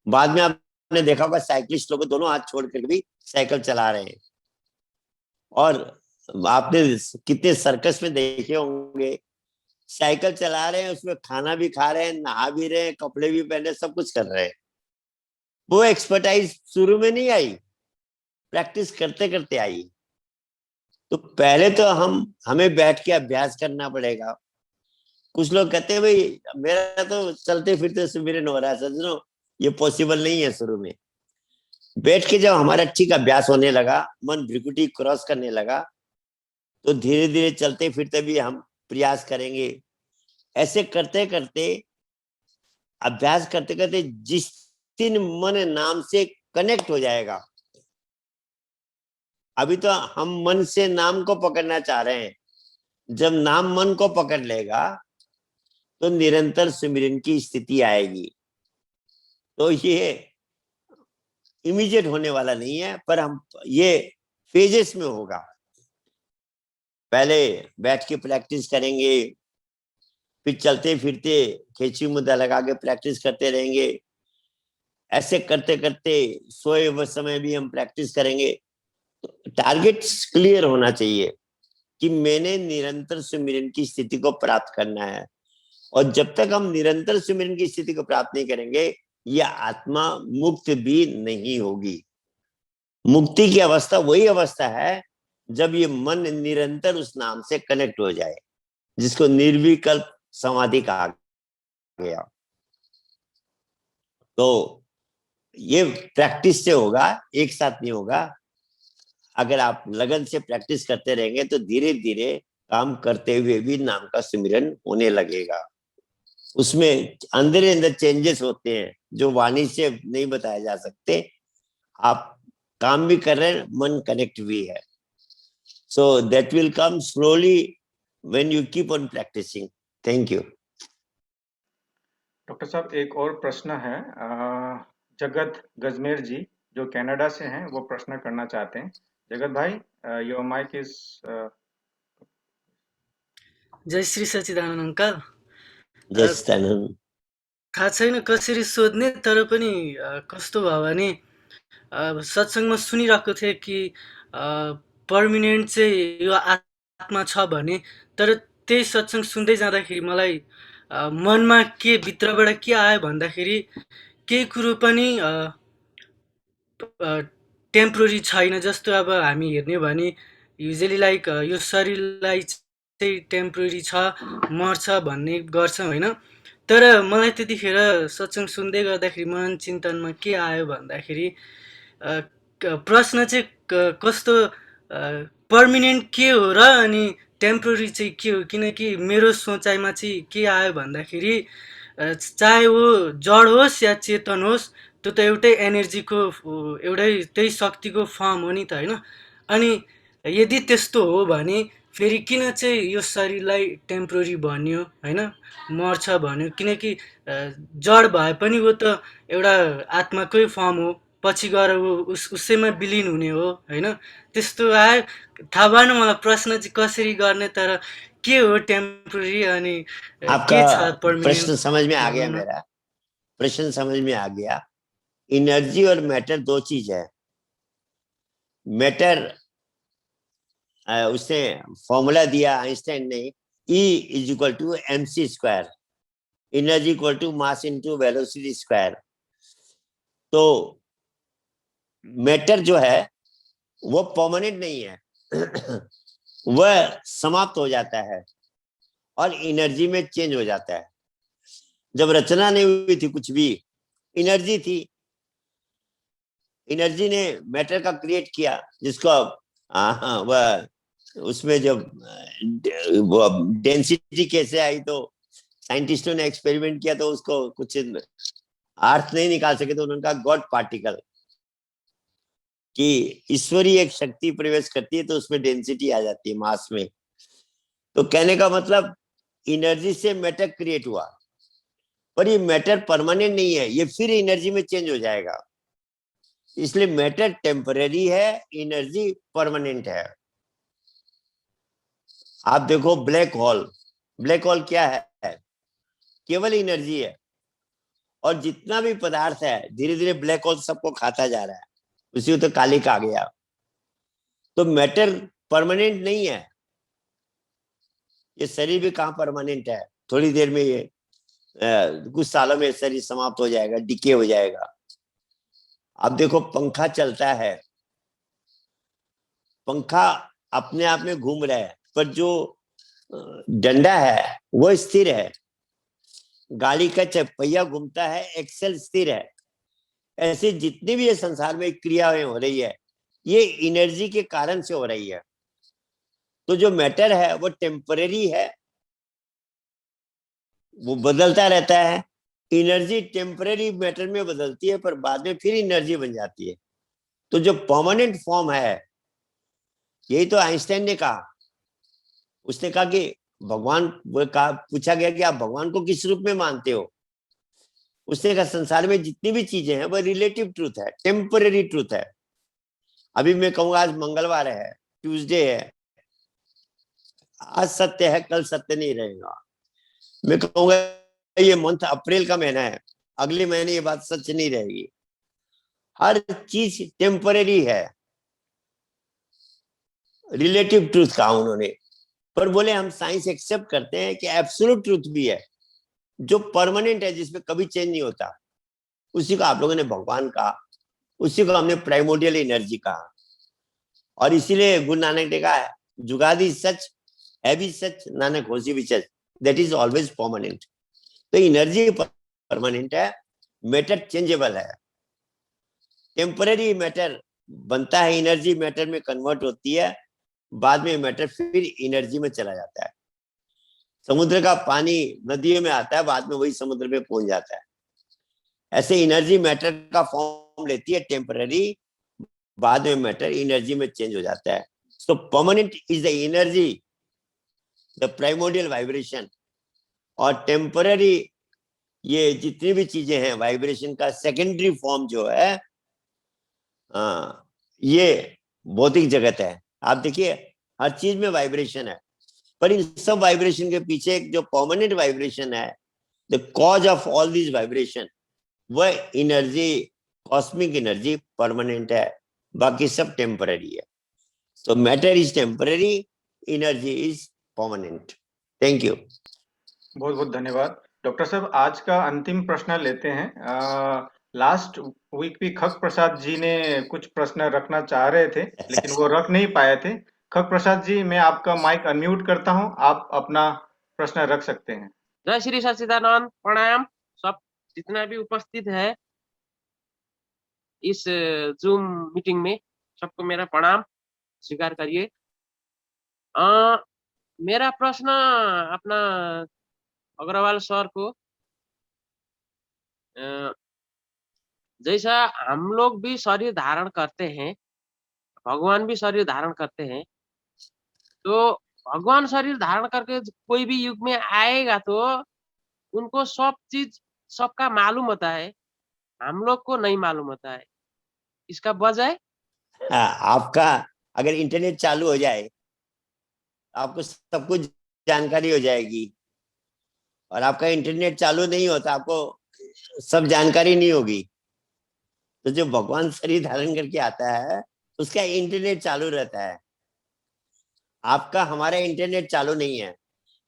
बाद में आपने देखा होगा साइकिलिस्ट लोग दोनों हाथ छोड़ कर भी साइकिल चला रहे हैं। और आपने कितने सर्कस में देखे होंगे, साइकिल चला रहे हैं, उसमें खाना भी खा रहे हैं, नहा भी रहे हैं, कपड़े भी पहन रहे, सब कुछ कर रहे हैं। वो एक्सपर्टाइज शुरू में नहीं आई, प्रैक्टिस करते करते आई। तो पहले तो हमें बैठ के अभ्यास करना पड़ेगा। कुछ लोग कहते हैं भाई मेरा तो चलते फिरते सुमिरन हो रहा है। सज्जनों, ये पॉसिबल नहीं है। शुरू में बैठ के जब हमारा ठीक अभ्यास होने लगा, मन भ्रिकुटी क्रॉस करने लगा, तो धीरे धीरे चलते फिरते भी हम प्रयास करेंगे। ऐसे करते करते, अभ्यास करते करते जिस दिन मन नाम से कनेक्ट हो जाएगा, अभी तो हम मन से नाम को पकड़ना चाह रहे हैं, जब नाम मन को पकड़ लेगा तो निरंतर सुमिरन की स्थिति आएगी। तो ये इमीडिएट होने वाला नहीं है, पर हम ये फेजेस में होगा। पहले बैठ के प्रैक्टिस करेंगे, फिर चलते फिरते खेची मुद्दा लगा के प्रैक्टिस करते रहेंगे। ऐसे करते करते सोए हुए समय भी हम प्रैक्टिस करेंगे। तो टारगेट क्लियर होना चाहिए कि मैंने निरंतर सुमिरन की स्थिति को प्राप्त करना है। और जब तक हम निरंतर सुमिरन की स्थिति को प्राप्त नहीं करेंगे, यह आत्मा मुक्त भी नहीं होगी। मुक्ति की अवस्था वही अवस्था है जब ये मन निरंतर उस नाम से कनेक्ट हो जाए, जिसको निर्विकल्प समाधि कहा गया। तो ये प्रैक्टिस से होगा, एक साथ नहीं होगा। अगर आप लगन से प्रैक्टिस करते रहेंगे तो धीरे धीरे काम करते हुए भी नाम का सुमिरन होने लगेगा। उसमें अंदर चेंजेस होते हैं जो वाणी से नहीं बताए जा सकते। आप काम भी कर रहे हैं, मन कनेक्ट भी है। So that will come slowly when you keep on practising. Thank you. Doctor साहब, एक और प्रश्न है। जगत गजमेर जी जो कनाडा से हैं, वो प्रश्न करना चाहते हैं। जगत भाई, योर माइक इज। जय श्री सच्चिदानन्द अंकल। जय सच्चिदानन्द। थाहा छैन कसरी सोध्ने, तर पनि कस्तो भयो भने सत्सङ्गमा सुनिरहेको थिएँ कि पर्मिनेन्ट चाहिँ यो आत्मा छ भने, तर त्यही सत्सङ्ग सुन्दै जाँदाखेरि मलाई मनमा के भित्रबाट के आयो भन्दाखेरि केही कुरो पनि टेम्पोररी छैन। जस्तो अब हामी हेर्ने भने युजली लाइक यो शरीरलाई चाहिँ टेम्पोररी छ, मर्छ भन्ने गर्छौँ होइन। तर मलाई त्यतिखेर सत्सङ्ग सुन्दै गर्दाखेरि मन चिन्तनमा के आयो भन्दाखेरि प्रश्न चाहिँ कस्तो पर्मिनेन्ट के हो र अनि टेम्पोररी चाहिँ के हो। किनकि मेरो सोचाइमा चाहिँ के आयो भन्दाखेरि चाहे वो जड होस् या चेतन होस्, त्यो त एउटै एनर्जीको एउटै त्यही शक्तिको फर्म हो नि त होइन। अनि यदि त्यस्तो हो भने फेरि किन चाहिँ यो शरीरलाई टेम्पोररी भन्यो होइन, मर्छ भन्यो, किनकि जड भए पनि वो त एउटा आत्माकै फर्म हो, पछि गएर ऊ उसैमा विलिन हुने हो होइन। त्यस्तो आयो, थाहा भएन मलाई प्रश्न चाहिँ कसरी गर्ने, तर के हो टेम्पोररी अनि आपका के छ पर्मानेन्ट प्रश्न समझ में आ भनौँ गया, न। मेरा प्रश्न समझ में आ गया। एनर्जी और मैटर दो चीज है। मैटर उसने फॉर्मूला दिया आइंस्टाइन ने, E is equal to mc square, energy equal to mass into velocity square. तो मैटर जो है वो परमानेंट नहीं है वह समाप्त हो जाता है और एनर्जी में चेंज हो जाता है। जब रचना नहीं हुई थी कुछ भी, एनर्जी थी, एनर्जी ने मैटर का क्रिएट किया, जिसको वह उसमें जब वो डेंसिटी कैसे आई, तो साइंटिस्टों ने एक्सपेरिमेंट किया तो उसको कुछ अर्थ नहीं निकाल सके, तो उन्होंने कहा गॉड पार्टिकल, कि ईश्वरीय एक शक्ति प्रवेश करती है तो उसमें डेंसिटी आ जाती है मास में। तो कहने का मतलब एनर्जी से मैटर क्रिएट हुआ, पर ये मैटर परमानेंट नहीं है, ये फिर एनर्जी में चेंज हो जाएगा। इसलिए मैटर टेम्परेरी है, एनर्जी परमानेंट है। आप देखो ब्लैक होल, ब्लैक होल क्या है? केवल एनर्जी है, और जितना भी पदार्थ है धीरे धीरे ब्लैक होल सबको खाता जा रहा है, उसी को तो कालिक आ गया। तो मैटर परमानेंट नहीं है, ये शरीर भी कहाँ परमानेंट है, थोड़ी देर में ये कुछ सालों में शरीर समाप्त हो जाएगा, डिके हो जाएगा। अब देखो पंखा चलता है, पंखा अपने आप में घूम रहा है, पर जो डंडा है वो स्थिर है। गाड़ी का पहिया घूमता है, एक्सेल स्थिर है। ऐसे जितनी भी ये संसार में क्रियाएं हो रही है, ये एनर्जी के कारण से हो रही है। तो जो मैटर है वो टेम्परेरी है, वो बदलता रहता है। एनर्जी टेम्परेरी मैटर में बदलती है, पर बाद में फिर एनर्जी बन जाती है। तो जो परमानेंट फॉर्म है, यही तो आइंस्टाइन ने कहा। उसने कहा कि भगवान, वो कहा, पूछा गया कि आप भगवान को किस रूप में मानते हो? उसने कहा संसार में जितनी भी चीजें हैं वो रिलेटिव ट्रूथ है, टेम्परेरी ट्रूथ है। अभी मैं कहूंगा आज मंगलवार है, ट्यूसडे है, आज सत्य है, कल सत्य नहीं रहेगा। मैं कहूंगा ये मंथ अप्रैल का महीना है, अगले महीने ये बात सच नहीं रहेगी। हर चीज टेम्परेरी है, रिलेटिव ट्रूथ कहा उन्होंने। पर बोले हम साइंस एक्सेप्ट करते हैं कि एब्सोल्यूट ट्रूथ भी है, जो परमानेंट है, जिसमें कभी चेंज नहीं होता। उसी को आप लोगों ने भगवान कहा, उसी को हमने प्राइमोर्डियल एनर्जी कहा। और इसीलिए गुरु नानक ने कहा है, जुगादी सच है भी सच, नानक होशी भी सच, दैट इज ऑलवेज परमानेंट। तो एनर्जी परमानेंट है, मैटर चेंजेबल है। टेम्पररी मैटर बनता है, एनर्जी मैटर में कन्वर्ट होती है, बाद में मैटर फिर एनर्जी में चला जाता है। समुद्र का पानी नदियों में आता है, बाद में वही समुद्र में पहुंच जाता है। ऐसे एनर्जी मैटर का फॉर्म लेती है टेम्पररी, बाद में मैटर एनर्जी में चेंज हो जाता है। सो permanent is the energy, the primordial vibration, और टेम्पररी ये जितनी भी चीजें हैं वाइब्रेशन का सेकेंडरी फॉर्म जो है, ये भौतिक जगत है। आप देखिए हर चीज में वाइब्रेशन है, पर इन सब वाइब्रेशन के पीछे एक जो परमानेंट वाइब्रेशन है, the cause of all this vibration, वह एनर्जी, कॉस्मिक एनर्जी परमानेंट है, बाकी सब टेम्पररी है। So matter is temporary, energy is permanent. Thank you. बहुत बहुत धन्यवाद डॉक्टर साहब। आज का अंतिम प्रश्न लेते हैं। लास्ट वीक भी खग प्रसाद जी ने कुछ प्रश्न रखना चाह रहे थे, लेकिन वो रख नहीं पाए थे। खग प्रसाद जी, मैं आपका माइक अनम्यूट करता हूं, आप अपना प्रश्न रख सकते हैं। जय श्री सच्चिदानंद, प्रणाम सब जितना भी उपस्थित है इस जूम मीटिंग में, सबको मेरा प्रणाम स्वीकार करिए। मेरा प्रश्न अपना अग्रवाल सर को, जैसा हम लोग भी शरीर धारण करते हैं, भगवान भी शरीर धारण करते हैं, तो भगवान शरीर धारण करके कोई भी युग में आएगा तो उनको सब चीज सबका मालूम होता है, हम लोग को नहीं मालूम होता है। इसका वजह हाँ, आपका अगर इंटरनेट चालू हो जाए आपको सब कुछ जानकारी हो जाएगी, और आपका इंटरनेट चालू नहीं होता आपको सब जानकारी नहीं होगी। तो जो भगवान शरीर धारण करके आता है उसका इंटरनेट चालू रहता है, आपका हमारा इंटरनेट चालू नहीं है।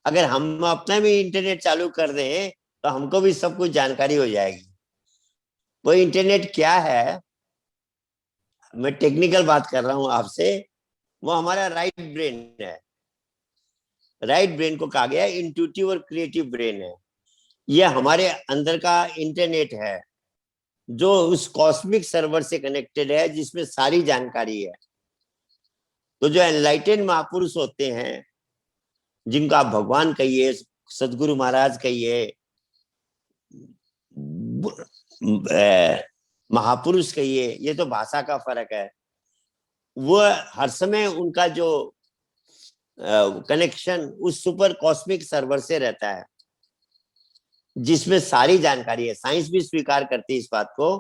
अगर हम अपना भी इंटरनेट चालू कर दें तो हमको भी सब कुछ जानकारी हो जाएगी। वो इंटरनेट क्या है, मैं टेक्निकल बात कर रहा हूं आपसे, वो हमारा राइट ब्रेन है। राइट ब्रेन को कहा गया इंट्यूटिव और क्रिएटिव ब्रेन है। ये हमारे अंदर का इंटरनेट है जो उस कॉस्मिक सर्वर से कनेक्टेड है जिसमें सारी जानकारी है। तो जो एनलाइटेंड महापुरुष होते हैं, जिनको आप भगवान कहिए, सदगुरु महाराज कहिए, महापुरुष कहिए, ये तो भाषा का फर्क है। वो हर समय उनका जो कनेक्शन उस सुपर कॉस्मिक सर्वर से रहता है जिसमें सारी जानकारी है। साइंस भी स्वीकार करती है इस बात को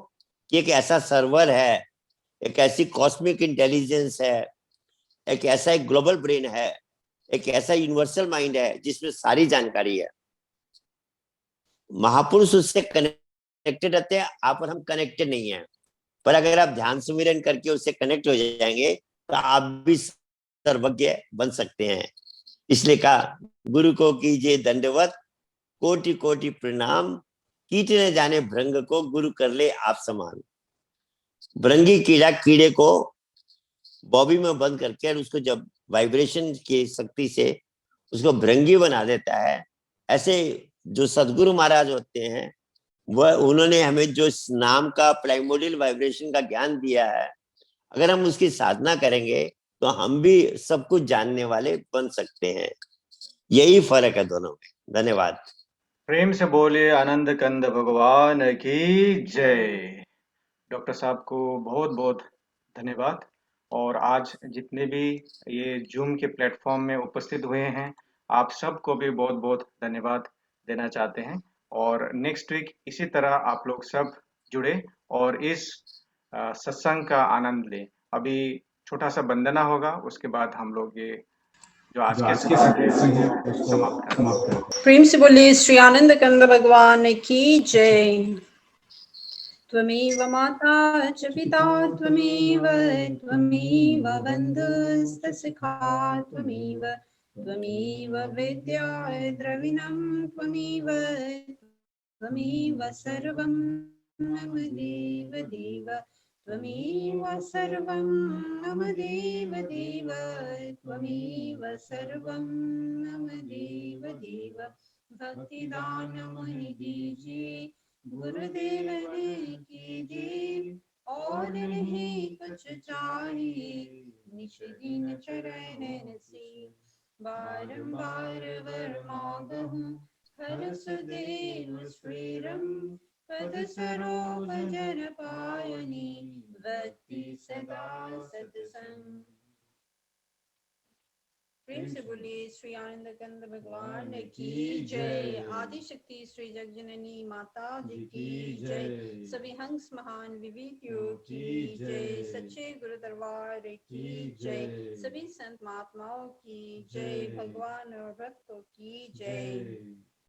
कि एक ऐसा सर्वर है, एक ऐसी कॉस्मिक इंटेलिजेंस है, एक ऐसा एक ग्लोबल ब्रेन है, एक ऐसा यूनिवर्सल माइंड है जिसमें सारी जानकारी है। महापुरुष उससे कनेक्टेड रहते हैं, आप और हम कनेक्टेड नहीं है। पर अगर आप ध्यान सुमिरन करके उससे कनेक्ट हो जाएंगे तो आप भी सर्वज्ञ बन सकते हैं। इसलिए कहा गुरु को कीजिए दंडवत, कोटि कोटि प्रणाम, कीट न जाने भृंग को गुरु कर ले आप समान। भृंगी कीड़ा कीड़े को बॉबी में बंद करके और उसको जब वाइब्रेशन की शक्ति से उसको भृंगी बना देता है, ऐसे जो सदगुरु महाराज होते हैं वह उन्होंने हमें जो इस नाम का प्राइमोडियल वाइब्रेशन का ज्ञान दिया है, अगर हम उसकी साधना करेंगे तो हम भी सब कुछ जानने वाले बन सकते हैं। यही फर्क है दोनों में। धन्यवाद। प्रेम से बोलिए आनंद कंद भगवान की जय। डॉक्टर साहब को बहुत बहुत धन्यवाद। और आज जितने भी ये जूम के प्लेटफॉर्म में उपस्थित हुए हैं, आप सबको भी बहुत बहुत धन्यवाद देना चाहते हैं। और नेक्स्ट वीक इसी तरह आप लोग सब जुड़े और इस सत्संग का आनंद लें। अभी छोटा सा वंदना होगा, उसके बाद हम लोग ये जो आज के सत्संग है उसको समाप्त करेंगे। प्रेम से बोलिए श्री आनंद कंद भगवान की जय। त्वमेव माता च पिता त्वमेव बन्धुस्तसखा त्वमेव विद्या द्रविणं त्वमेव सर्वं मम देव देव त्वमेव सर्वं मम देव देव त्वमेव सर्वं मम देव देव। भक्तिदान मुनि दीजिए गुरुदेव ने कीजिए, और नहीं कुछ चाहिए निज दिन चरण नसीब। बारंबार वर मांगहूँ हर सुदेव स्वीरम, पद सरोज जन पायनी भक्ति सदा सत्संग। प्रेम से बोलिए श्री आनंद कंद भगवान की जय। आदि शक्ति श्री जगजननी माता जी की जय। सभी हंस महान विभूतियों की जय। सच्चे गुरु दरबार की जय। सभी संत महात्माओं की जय। भगवान और भक्तों की जय।